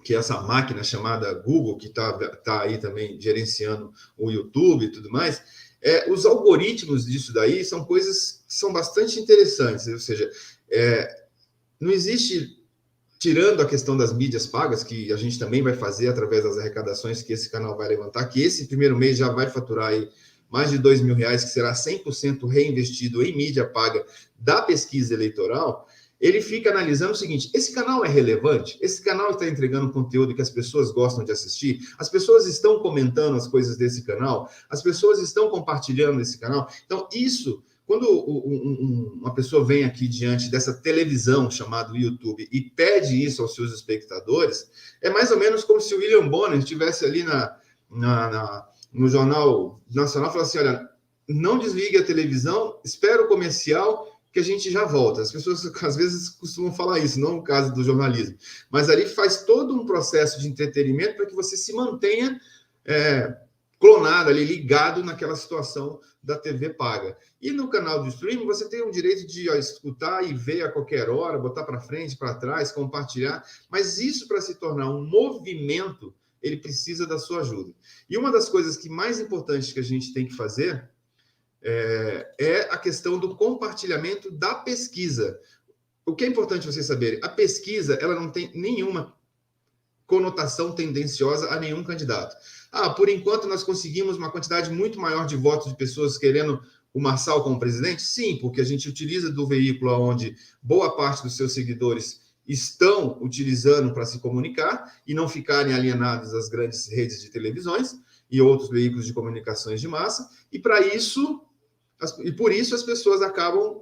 que é essa máquina chamada Google, que tá aí também gerenciando o YouTube e tudo mais, os algoritmos disso daí são coisas que são bastante interessantes, ou seja, não existe, tirando a questão das mídias pagas, que a gente também vai fazer através das arrecadações que esse canal vai levantar, que esse primeiro mês já vai faturar aí mais de R$2.000, que será 100% reinvestido em mídia paga da pesquisa eleitoral. Ele fica analisando o seguinte, esse canal é relevante? Esse canal está entregando conteúdo que as pessoas gostam de assistir? As pessoas estão comentando as coisas desse canal? As pessoas estão compartilhando esse canal? Então, isso, quando uma pessoa vem aqui diante dessa televisão chamada YouTube e pede isso aos seus espectadores, é mais ou menos como se o William Bonner estivesse ali no Jornal Nacional e falasse assim, olha, não desligue a televisão, espera o comercial que a gente já volta. As pessoas, às vezes, costumam falar isso, não no caso do jornalismo. Mas ali faz todo um processo de entretenimento para que você se mantenha clonado ali, ligado naquela situação da TV paga. E no canal do streaming, você tem o direito de escutar e ver a qualquer hora, botar para frente, para trás, compartilhar. Mas isso, para se tornar um movimento, ele precisa da sua ajuda. E uma das coisas que mais importantes que a gente tem que fazer é a questão do compartilhamento da pesquisa. O que é importante vocês saberem? A pesquisa, ela não tem nenhuma conotação tendenciosa a nenhum candidato. Por enquanto nós conseguimos uma quantidade muito maior de votos de pessoas querendo o Marçal como presidente? Sim, porque a gente utiliza do veículo onde boa parte dos seus seguidores estão utilizando para se comunicar e não ficarem alienados às grandes redes de televisões e outros veículos de comunicações de massa, e por isso as pessoas acabam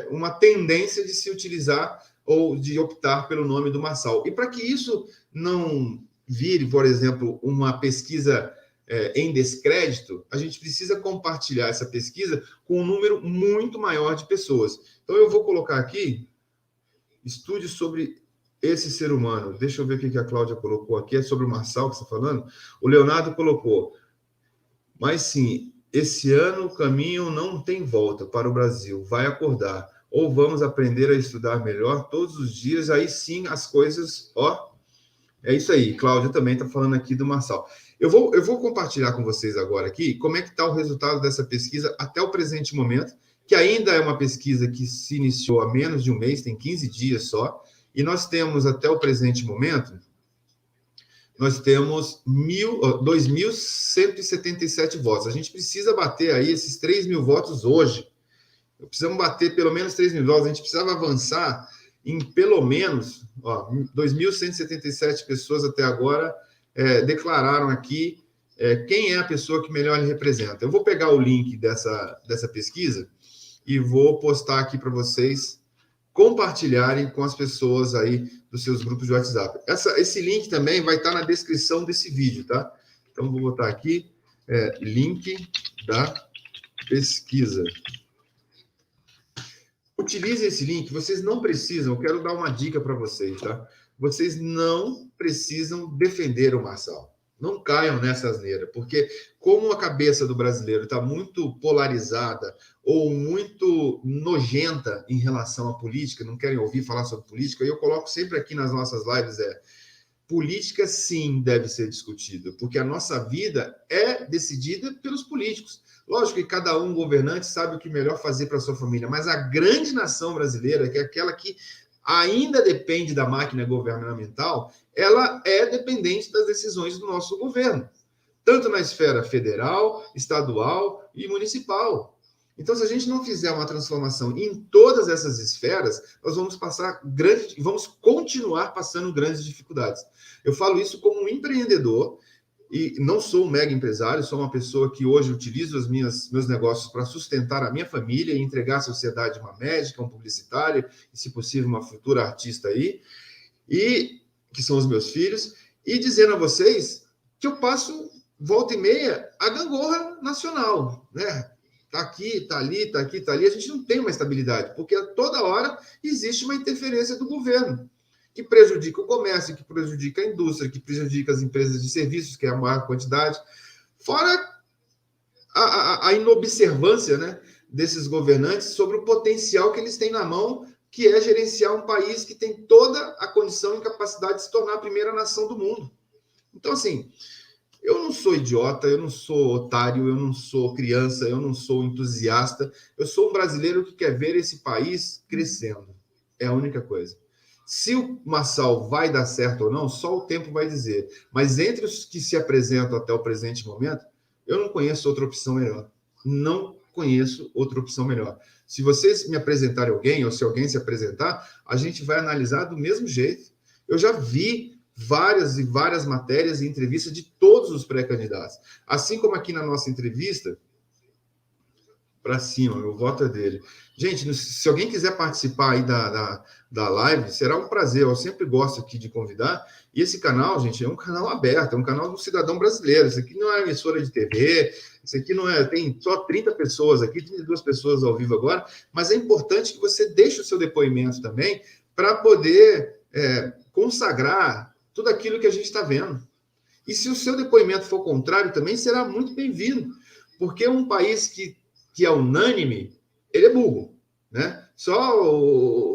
uma tendência de se utilizar ou de optar pelo nome do Marçal. E para que isso não vire, por exemplo, uma pesquisa em descrédito, a gente precisa compartilhar essa pesquisa com um número muito maior de pessoas. Então, eu vou colocar aqui, estude sobre esse ser humano. Deixa eu ver o que a Cláudia colocou aqui. É sobre o Marçal que você está falando? O Leonardo colocou. Mas sim, esse ano o caminho não tem volta para o Brasil. Vai acordar. Ou vamos aprender a estudar melhor todos os dias. Aí sim as coisas... É isso aí. Cláudia também está falando aqui do Marçal. Eu vou compartilhar com vocês agora aqui como é que está o resultado dessa pesquisa até o presente momento, que ainda é uma pesquisa que se iniciou há menos de um mês, tem 15 dias só, e nós temos até o presente momento, nós temos 2.177 votos. A gente precisa bater aí esses 3.000 votos hoje. Precisamos bater pelo menos 3.000 votos. A gente precisava avançar em pelo menos 2.177 pessoas até agora declararam aqui quem é a pessoa que melhor lhe representa. Eu vou pegar o link dessa pesquisa e vou postar aqui para vocês compartilharem com as pessoas aí dos seus grupos de WhatsApp. Esse link também vai estar na descrição desse vídeo, tá? Então, vou botar aqui, link da pesquisa. Utilize esse link, vocês não precisam, eu quero dar uma dica para vocês, tá? Vocês não precisam defender o Marçal. Não caiam nessa asneira, porque como a cabeça do brasileiro está muito polarizada ou muito nojenta em relação à política, não querem ouvir falar sobre política, eu coloco sempre aqui nas nossas lives, política sim deve ser discutida, porque a nossa vida é decidida pelos políticos. Lógico que cada um governante sabe o que melhor fazer para a sua família, mas a grande nação brasileira, que é aquela que ainda depende da máquina governamental, ela é dependente das decisões do nosso governo, tanto na esfera federal, estadual e municipal. Então, se a gente não fizer uma transformação em todas essas esferas, nós vamos continuar passando grandes dificuldades. Eu falo isso como um empreendedor, e não sou um mega empresário, sou uma pessoa que hoje utilizo os meus negócios para sustentar a minha família e entregar à sociedade uma médica, um publicitário, e, se possível, uma futura artista aí, e que são os meus filhos, e dizendo a vocês que eu passo, volta e meia, a gangorra nacional, né? Tá aqui, tá ali, tá aqui, tá ali, a gente não tem uma estabilidade, porque toda hora existe uma interferência do governo, que prejudica o comércio, que prejudica a indústria, que prejudica as empresas de serviços, que é a maior quantidade, fora a inobservância, né, desses governantes sobre o potencial que eles têm na mão, que é gerenciar um país que tem toda a condição e capacidade de se tornar a primeira nação do mundo. Então, assim, eu não sou idiota, eu não sou otário, eu não sou criança, eu não sou entusiasta, eu sou um brasileiro que quer ver esse país crescendo. É a única coisa. Se o Marçal vai dar certo ou não, só o tempo vai dizer. Mas entre os que se apresentam até o presente momento, eu não conheço outra opção melhor. Não conheço outra opção melhor. Se vocês me apresentarem alguém, ou se alguém se apresentar, a gente vai analisar do mesmo jeito. Eu já vi várias e várias matérias e entrevistas de todos os pré-candidatos. Assim como aqui na nossa entrevista, para cima, meu voto é dele. Gente, se alguém quiser participar aí da live, será um prazer. Eu sempre gosto aqui de convidar. E esse canal, gente, é um canal aberto, é um canal do cidadão brasileiro. Isso aqui não é emissora de TV, isso aqui não é... Tem só 30 pessoas aqui, 32 pessoas ao vivo agora, mas é importante que você deixe o seu depoimento também para poder consagrar tudo aquilo que a gente está vendo. E se o seu depoimento for contrário também, será muito bem-vindo, porque um país que é unânime, ele é burro, né? Só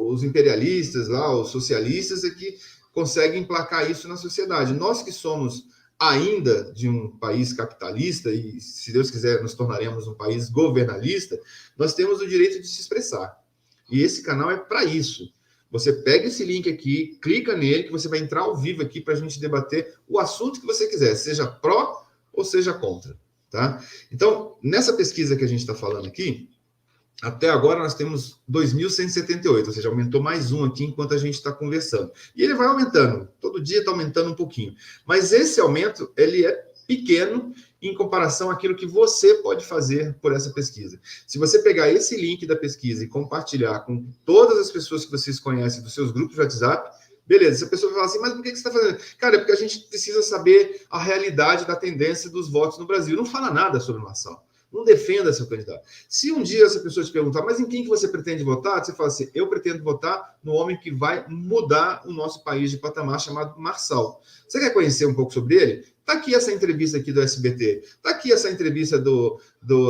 os imperialistas lá, os socialistas, é que conseguem emplacar isso na sociedade. Nós que somos ainda de um país capitalista, e se Deus quiser nos tornaremos um país governalista, nós temos o direito de se expressar. E esse canal é para isso. Você pega esse link aqui, clica nele, que você vai entrar ao vivo aqui para a gente debater o assunto que você quiser, seja pró ou seja contra. Tá? Então, nessa pesquisa que a gente está falando aqui, até agora nós temos 2.178, ou seja, aumentou mais um aqui enquanto a gente está conversando. E ele vai aumentando, todo dia está aumentando um pouquinho. Mas esse aumento, ele é pequeno em comparação àquilo que você pode fazer por essa pesquisa. Se você pegar esse link da pesquisa e compartilhar com todas as pessoas que vocês conhecem dos seus grupos de WhatsApp, beleza, se a pessoa falar assim, mas por que você está fazendo? Cara, é porque a gente precisa saber a realidade da tendência dos votos no Brasil. Não fala nada sobre o Marçal. Não defenda seu candidato. Se um dia essa pessoa te perguntar, mas em quem que você pretende votar? Você fala assim, eu pretendo votar no homem que vai mudar o nosso país de patamar, chamado Marçal. Você quer conhecer um pouco sobre ele? Está aqui essa entrevista aqui do SBT. Está aqui essa entrevista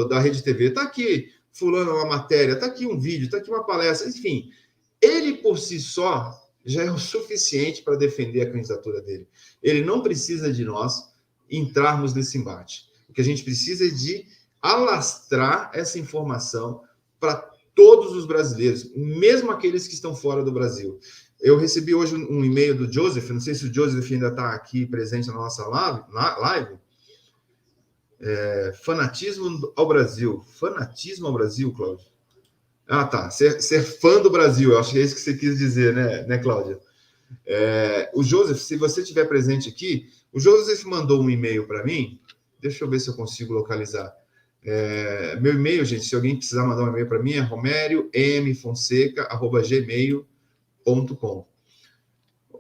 da Rede TV. Está aqui fulano uma matéria. Está aqui um vídeo. Está aqui uma palestra. Enfim, ele por si só já é o suficiente para defender a candidatura dele. Ele não precisa de nós entrarmos nesse embate. O que a gente precisa é de alastrar essa informação para todos os brasileiros, mesmo aqueles que estão fora do Brasil. Eu recebi hoje um e-mail do Joseph, não sei se o Joseph ainda está aqui presente na nossa live. Fanatismo ao Brasil. Fanatismo ao Brasil, Cláudio? Ah, tá. Ser fã do Brasil, eu acho que é isso que você quis dizer, né, Cláudia? O Joseph, se você estiver presente aqui, o Joseph mandou um e-mail para mim, deixa eu ver se eu consigo localizar. Meu e-mail, gente, se alguém precisar mandar um e-mail para mim, é romerioMfonseca@gmail.com.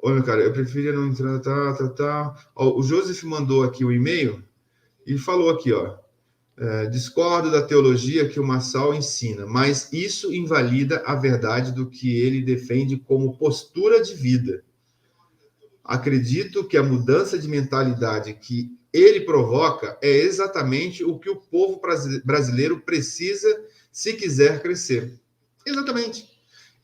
Oi, meu cara, eu preferia não entrar, Ó, o Joseph mandou aqui o e-mail e falou aqui, ó, discordo da teologia que o Marçal ensina, mas isso invalida a verdade do que ele defende como postura de vida. Acredito que a mudança de mentalidade que ele provoca é exatamente o que o povo brasileiro precisa se quiser crescer. Exatamente.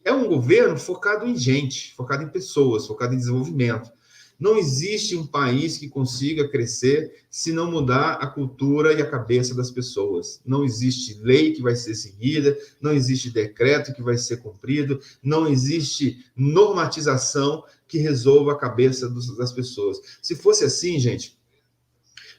É um governo focado em gente, focado em pessoas, focado em desenvolvimento. Não existe um país que consiga crescer se não mudar a cultura e a cabeça das pessoas. Não existe lei que vai ser seguida, não existe decreto que vai ser cumprido, não existe normatização que resolva a cabeça das pessoas. Se fosse assim, gente,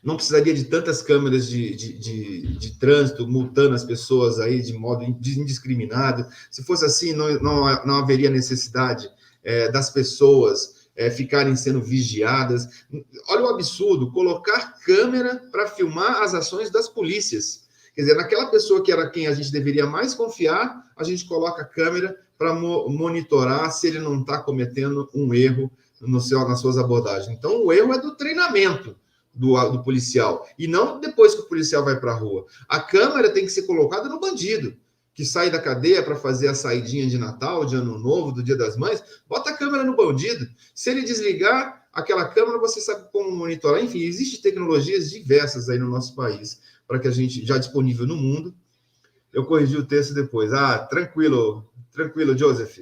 não precisaria de tantas câmeras de trânsito multando as pessoas aí de modo indiscriminado. Se fosse assim, não haveria necessidade das pessoas ficarem sendo vigiadas. Olha o absurdo, colocar câmera para filmar as ações das polícias. Quer dizer, naquela pessoa que era quem a gente deveria mais confiar, a gente coloca a câmera para monitorar se ele não está cometendo um erro nas suas abordagens. Então, o erro é do treinamento do policial, e não depois que o policial vai para a rua. A câmera tem que ser colocada no bandido, que sai da cadeia para fazer a saidinha de Natal, de Ano Novo, do Dia das Mães, bota a câmera no bandido. Se ele desligar aquela câmera, você sabe como monitorar. Enfim, existem tecnologias diversas aí no nosso país, para que a gente, já disponível no mundo. Eu corrigi o texto depois. Tranquilo, Joseph.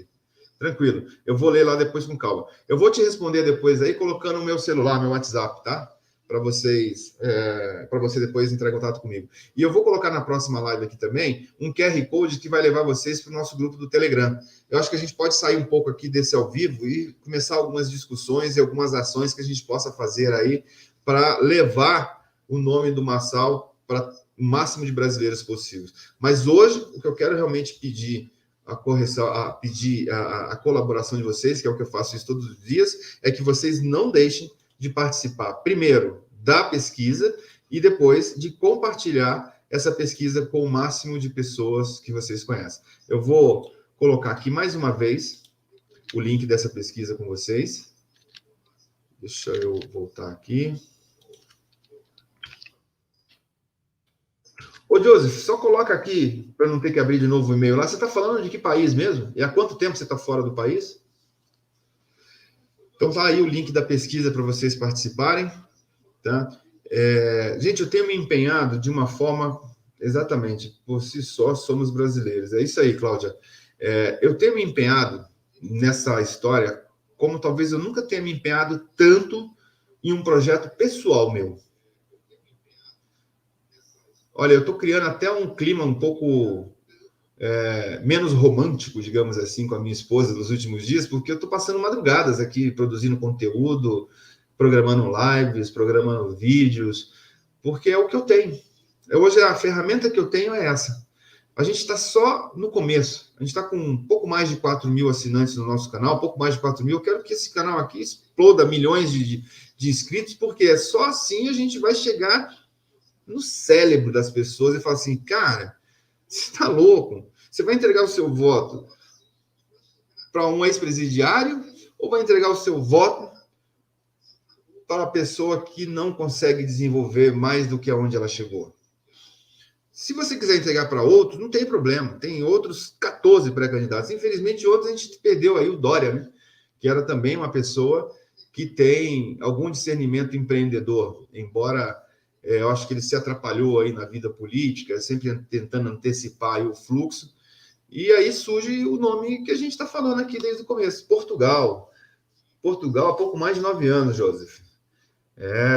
Tranquilo. Eu vou ler lá depois com calma. Eu vou te responder depois aí, colocando o meu celular, meu WhatsApp, tá? Para você depois entrar em contato comigo. E eu vou colocar na próxima live aqui também um QR Code que vai levar vocês para o nosso grupo do Telegram. Eu acho que a gente pode sair um pouco aqui desse ao vivo e começar algumas discussões e algumas ações que a gente possa fazer aí para levar o nome do Marçal para o máximo de brasileiros possíveis. Mas hoje, o que eu quero realmente pedir a colaboração de vocês, que é o que eu faço isso todos os dias, é que vocês não deixem de participar, primeiro, da pesquisa e depois de compartilhar essa pesquisa com o máximo de pessoas que vocês conhecem. Eu vou colocar aqui mais uma vez o link dessa pesquisa com vocês. Deixa eu voltar aqui. Ô, Joseph, só coloca aqui, para não ter que abrir de novo o e-mail lá. Você está falando de que país mesmo? E há quanto tempo você está fora do país? Então, tá aí o link da pesquisa para vocês participarem, tá? Gente, eu tenho me empenhado de uma forma, exatamente, por si só somos brasileiros. É isso aí, Cláudia. Eu tenho me empenhado nessa história como talvez eu nunca tenha me empenhado tanto em um projeto pessoal meu. Olha, eu estou criando até um clima um pouco menos romântico, digamos assim, com a minha esposa nos últimos dias, porque eu estou passando madrugadas aqui, produzindo conteúdo, programando lives, programando vídeos, porque é o que eu tenho. Hoje a ferramenta que eu tenho é essa. A gente está só no começo. A gente está com um pouco mais de 4 mil assinantes no nosso canal, um pouco mais de 4 mil. Eu quero que esse canal aqui exploda milhões de inscritos, porque é só assim a gente vai chegar no cérebro das pessoas e falar assim, cara, você está louco? Você vai entregar o seu voto para um ex-presidiário ou vai entregar o seu voto para a pessoa que não consegue desenvolver mais do que aonde ela chegou? Se você quiser entregar para outro, não tem problema. Tem outros 14 pré-candidatos. Infelizmente, outros a gente perdeu aí o Dória, né? Que era também uma pessoa que tem algum discernimento empreendedor, embora eu acho que ele se atrapalhou aí na vida política, sempre tentando antecipar aí o fluxo. E aí surge o nome que a gente está falando aqui desde o começo, Portugal. Portugal há pouco mais de 9 anos, Joseph.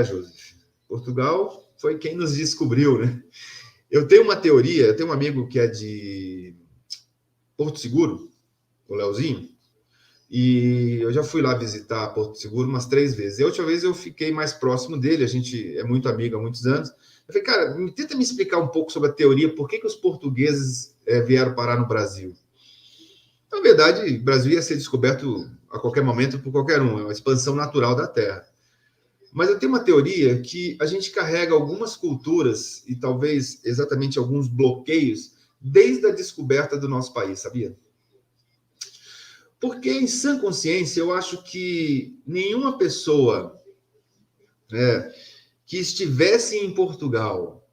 Joseph. Portugal foi quem nos descobriu, né? Eu tenho uma teoria, eu tenho um amigo que é de Porto Seguro, o Leozinho, e eu já fui lá visitar Porto Seguro umas 3 vezes. E a última vez eu fiquei mais próximo dele, a gente é muito amigo há muitos anos. Eu falei, cara, tenta me explicar um pouco sobre a teoria, por que os portugueses vieram parar no Brasil? Na verdade, o Brasil ia ser descoberto a qualquer momento por qualquer um, é uma expansão natural da Terra. Mas eu tenho uma teoria que a gente carrega algumas culturas e talvez exatamente alguns bloqueios desde a descoberta do nosso país, sabia? Porque em sã consciência eu acho que nenhuma pessoa que estivesse em Portugal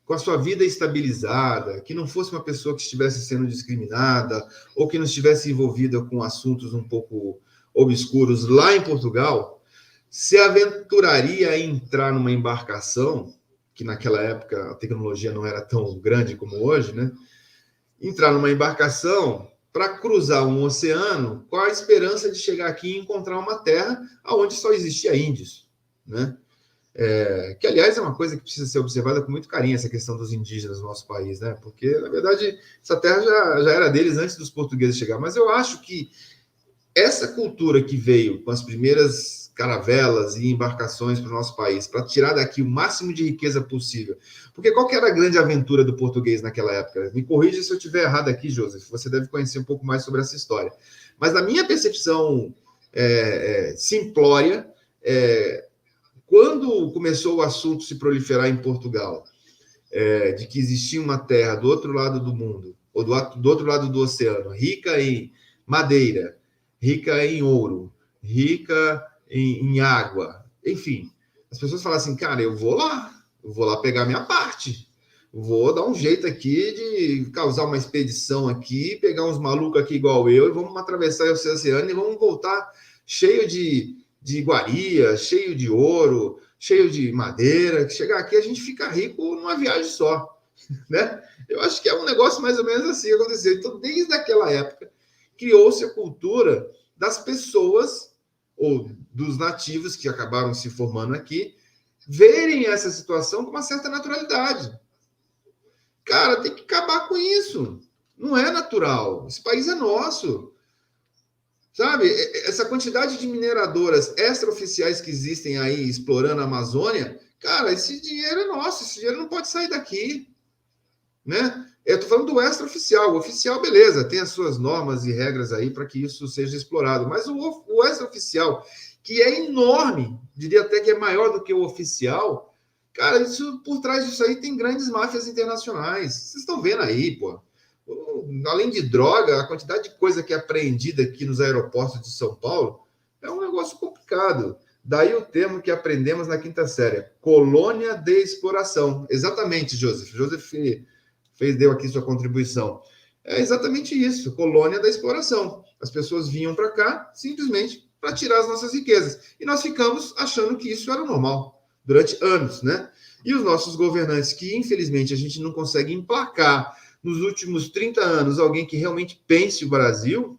com a sua vida estabilizada, que não fosse uma pessoa que estivesse sendo discriminada ou que não estivesse envolvida com assuntos um pouco obscuros lá em Portugal, se aventuraria a entrar numa embarcação, que naquela época a tecnologia não era tão grande como hoje, né? Entrar numa embarcação para cruzar um oceano com a esperança de chegar aqui e encontrar uma terra onde só existia índios, né? Que, aliás, é uma coisa que precisa ser observada com muito carinho, essa questão dos indígenas no nosso país, né? Porque, na verdade, essa terra já era deles antes dos portugueses chegar. Mas eu acho que essa cultura que veio com as primeiras caravelas e embarcações para o nosso país, para tirar daqui o máximo de riqueza possível. Porque qual que era a grande aventura do português naquela época? Me corrija se eu estiver errado aqui, Joseph, você deve conhecer um pouco mais sobre essa história. Mas na minha percepção simplória, quando começou o assunto se proliferar em Portugal, de que existia uma terra do outro lado do mundo, ou do outro lado do oceano, rica em madeira, rica em ouro, rica em água, enfim, as pessoas falam assim, cara, eu vou lá pegar minha parte, vou dar um jeito aqui de causar uma expedição aqui, pegar uns malucos aqui igual eu, e vamos atravessar o oceano e vamos voltar cheio de iguaria, cheio de ouro, cheio de madeira, que chegar aqui a gente fica rico numa viagem só, né? Eu acho que é um negócio mais ou menos assim que aconteceu. Então, desde aquela época, criou-se a cultura das pessoas ou dos nativos que acabaram se formando aqui, verem essa situação com uma certa naturalidade. Cara, tem que acabar com isso. Não é natural. Esse país é nosso. Sabe? Essa quantidade de mineradoras extraoficiais que existem aí explorando a Amazônia, cara, esse dinheiro é nosso. Esse dinheiro não pode sair daqui. Né? Eu estou falando do extraoficial. O oficial, beleza, tem as suas normas e regras aí para que isso seja explorado. Mas o extraoficial, que é enorme, diria até que é maior do que o oficial, cara, isso, por trás disso aí tem grandes máfias internacionais. Vocês estão vendo aí, pô. Além de droga, a quantidade de coisa que é apreendida aqui nos aeroportos de São Paulo é um negócio complicado. Daí o termo que aprendemos na quinta série, colônia de exploração. Exatamente, Joseph. Joseph deu aqui sua contribuição. É exatamente isso, colônia da exploração. As pessoas vinham para cá simplesmente para tirar as nossas riquezas. E nós ficamos achando que isso era normal durante anos, né? E os nossos governantes, que infelizmente a gente não consegue emplacar nos últimos 30 anos alguém que realmente pense o Brasil,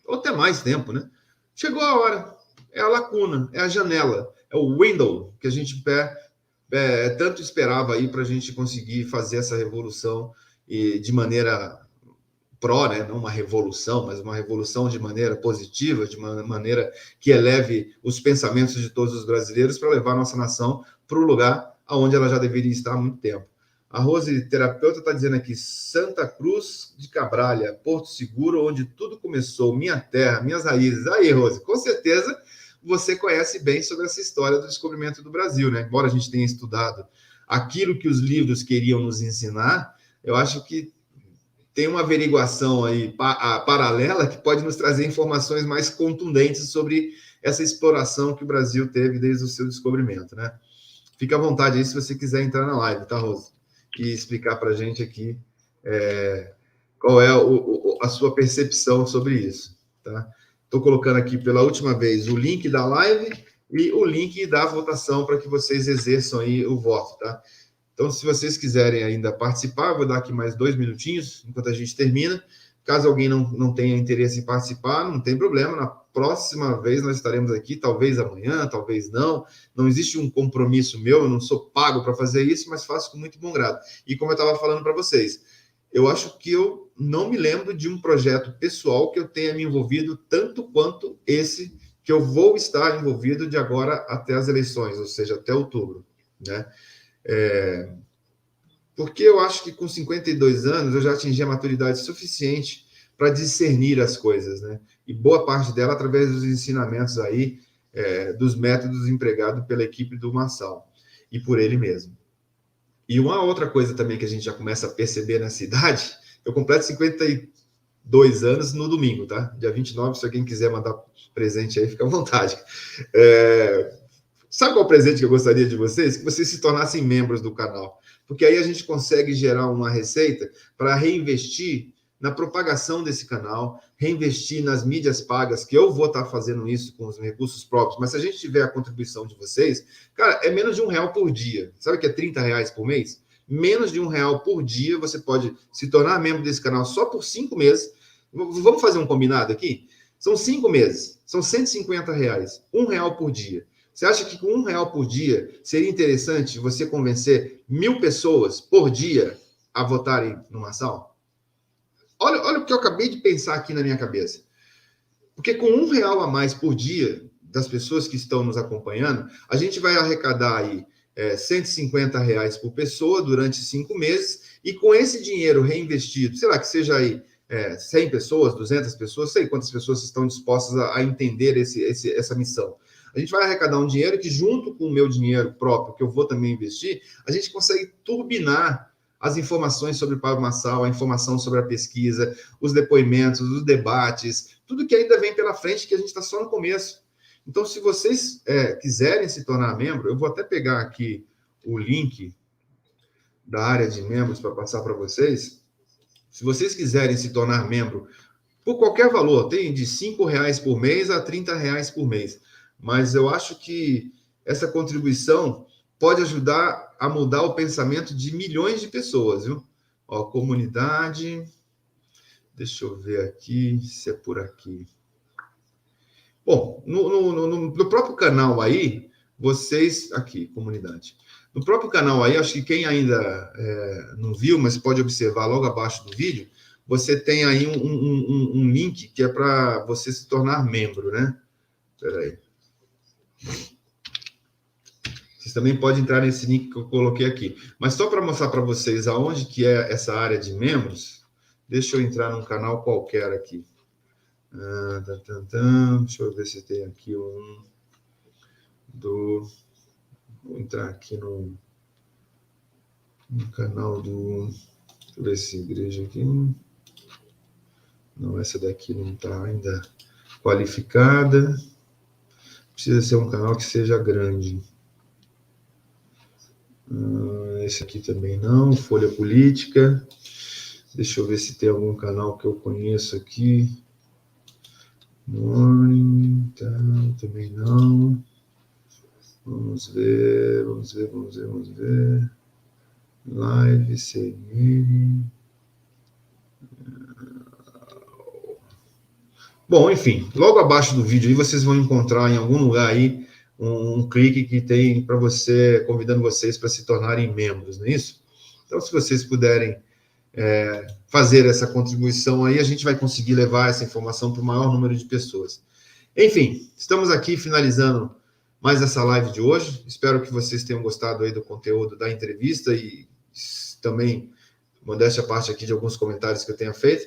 ou até mais tempo, né? Chegou a hora. É a lacuna, é a janela, é o window que a gente tanto esperava aí para a gente conseguir fazer essa revolução e de maneira né? Não uma revolução, mas uma revolução de maneira positiva, de uma maneira que eleve os pensamentos de todos os brasileiros para levar a nossa nação para o lugar aonde ela já deveria estar há muito tempo. A Rose, terapeuta, está dizendo aqui, Santa Cruz de Cabralha, Porto Seguro, onde tudo começou, minha terra, minhas raízes. Aí, Rose, com certeza você conhece bem sobre essa história do descobrimento do Brasil, né? Embora a gente tenha estudado aquilo que os livros queriam nos ensinar, eu acho que tem uma averiguação aí paralela que pode nos trazer informações mais contundentes sobre essa exploração que o Brasil teve desde o seu descobrimento, né? Fica à vontade aí se você quiser entrar na live, tá, Rose? E explicar para a gente aqui qual é a sua percepção sobre isso, tá? Estou colocando aqui pela última vez o link da live e o link da votação para que vocês exerçam aí o voto, tá? Então, se vocês quiserem ainda participar, vou dar aqui mais 2 minutinhos enquanto a gente termina. Caso alguém não tenha interesse em participar, não tem problema. Na próxima vez nós estaremos aqui, talvez amanhã, talvez não. Não existe um compromisso meu, eu não sou pago para fazer isso, mas faço com muito bom grado. E como eu estava falando para vocês, eu acho que eu não me lembro de um projeto pessoal que eu tenha me envolvido tanto quanto esse que eu vou estar envolvido de agora até as eleições, ou seja, até outubro, né? Porque eu acho que com 52 anos eu já atingi a maturidade suficiente para discernir as coisas, né? E boa parte dela através dos ensinamentos aí dos métodos empregados pela equipe do Marçal e por ele mesmo. E uma outra coisa também que a gente já começa a perceber na cidade, eu completo 52 anos no domingo, tá? Dia 29, se alguém quiser mandar presente aí, fica à vontade. Sabe qual presente que eu gostaria de vocês? Que vocês se tornassem membros do canal. Porque aí a gente consegue gerar uma receita para reinvestir na propagação desse canal, reinvestir nas mídias pagas, que eu vou estar fazendo isso com os recursos próprios, mas se a gente tiver a contribuição de vocês, cara, é menos de R$1 por dia. Sabe o que é R$30 por mês? Menos de R$1 por dia, você pode se tornar membro desse canal só por 5 meses. Vamos fazer um combinado aqui? São 5 meses, são R$150, R$1 por dia. Você acha que com R$1 por dia seria interessante você convencer 1.000 pessoas por dia a votarem no Marçal? Olha o que eu acabei de pensar aqui na minha cabeça. Porque com R$1 a mais por dia das pessoas que estão nos acompanhando, a gente vai arrecadar aí R$150 por pessoa durante 5 meses, e com esse dinheiro reinvestido, sei lá, que seja aí 100 pessoas, 200 pessoas, sei quantas pessoas estão dispostas a entender essa missão. A gente vai arrecadar um dinheiro que, junto com o meu dinheiro próprio, que eu vou também investir, a gente consegue turbinar as informações sobre o Pablo Marçal, a informação sobre a pesquisa, os depoimentos, os debates, tudo que ainda vem pela frente, que a gente está só no começo. Então, se vocês quiserem se tornar membro, eu vou até pegar aqui o link da área de membros para passar para vocês. Se vocês quiserem se tornar membro, por qualquer valor, tem de R$5 por mês a R$30 por mês. Mas eu acho que essa contribuição pode ajudar a mudar o pensamento de milhões de pessoas, viu? Ó, comunidade, deixa eu ver aqui, se é por aqui. Bom, no próprio canal aí, vocês... Aqui, comunidade. No próprio canal aí, acho que quem ainda não viu, mas pode observar logo abaixo do vídeo, você tem aí um link que é para você se tornar membro, né? Espera aí. Vocês também podem entrar nesse link que eu coloquei aqui. Mas só para mostrar para vocês aonde que é essa área de membros, deixa eu entrar num canal qualquer aqui. Deixa eu ver se tem aqui um do... Vou entrar aqui no canal do... Deixa eu ver se igreja aqui... Não, essa daqui não está ainda qualificada. Precisa ser um canal que seja grande. Esse aqui também não. Folha Política. Deixa eu ver se tem algum canal que eu conheço aqui. Morning, tá, também não. Vamos ver. Live, CNN. Bom, enfim, logo abaixo do vídeo aí vocês vão encontrar em algum lugar aí um clique que tem para você, convidando vocês para se tornarem membros, não é isso? Então, se vocês puderem fazer essa contribuição aí, a gente vai conseguir levar essa informação para o maior número de pessoas. Enfim, estamos aqui finalizando mais essa live de hoje. Espero que vocês tenham gostado aí do conteúdo da entrevista e também, modéstia à parte aqui de alguns comentários que eu tenha feito.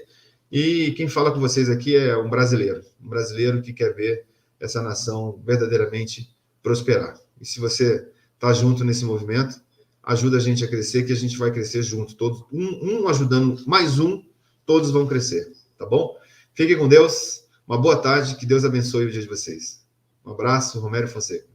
E quem fala com vocês aqui é um brasileiro que quer ver essa nação verdadeiramente prosperar. E se você está junto nesse movimento, ajuda a gente a crescer, que a gente vai crescer junto. Todos, um ajudando mais um, todos vão crescer, tá bom? Fiquem com Deus, uma boa tarde, que Deus abençoe o dia de vocês. Um abraço, Romério Fonseca.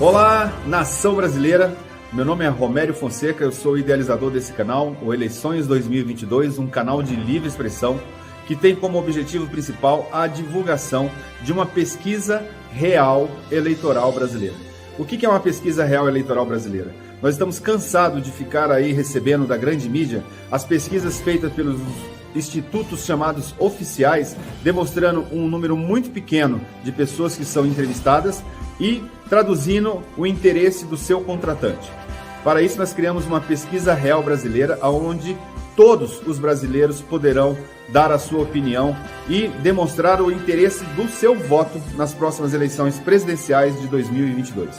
Olá, nação brasileira, meu nome é Romério Fonseca, eu sou o idealizador desse canal, o Eleições 2022, um canal de livre expressão que tem como objetivo principal a divulgação de uma pesquisa real eleitoral brasileira. O que é uma pesquisa real eleitoral brasileira? Nós estamos cansados de ficar aí recebendo da grande mídia as pesquisas feitas pelos institutos chamados oficiais, demonstrando um número muito pequeno de pessoas que são entrevistadas e traduzindo o interesse do seu contratante. Para isso, nós criamos uma pesquisa real brasileira, onde todos os brasileiros poderão dar a sua opinião e demonstrar o interesse do seu voto nas próximas eleições presidenciais de 2022.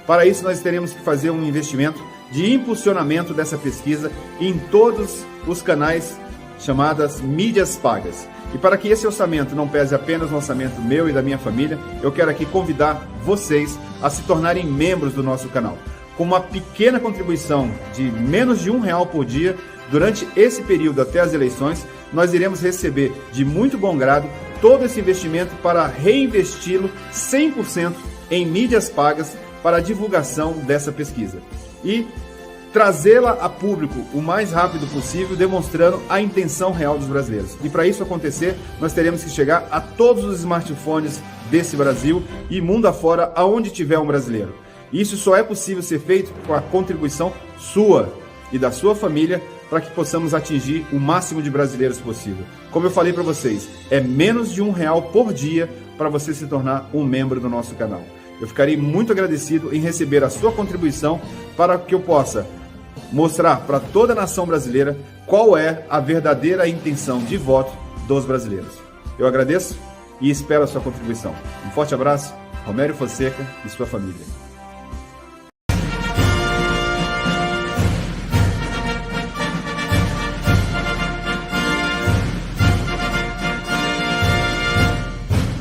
Para isso, nós teremos que fazer um investimento de impulsionamento dessa pesquisa em todos os canais chamadas mídias pagas. E para que esse orçamento não pese apenas no orçamento meu e da minha família, eu quero aqui convidar vocês a se tornarem membros do nosso canal. Com uma pequena contribuição de menos de R$1 por dia, durante esse período até as eleições, nós iremos receber de muito bom grado todo esse investimento para reinvesti-lo 100% em mídias pagas para a divulgação dessa pesquisa. E trazê-la a público o mais rápido possível, demonstrando a intenção real dos brasileiros. E para isso acontecer, nós teremos que chegar a todos os smartphones desse Brasil e mundo afora, aonde tiver um brasileiro. Isso só é possível ser feito com a contribuição sua e da sua família, para que possamos atingir o máximo de brasileiros possível. Como eu falei para vocês, é menos de R$1 por dia para você se tornar um membro do nosso canal. Eu ficarei muito agradecido em receber a sua contribuição para que eu possa mostrar para toda a nação brasileira qual é a verdadeira intenção de voto dos brasileiros. Eu agradeço e espero a sua contribuição. Um forte abraço, Romério Fonseca e sua família.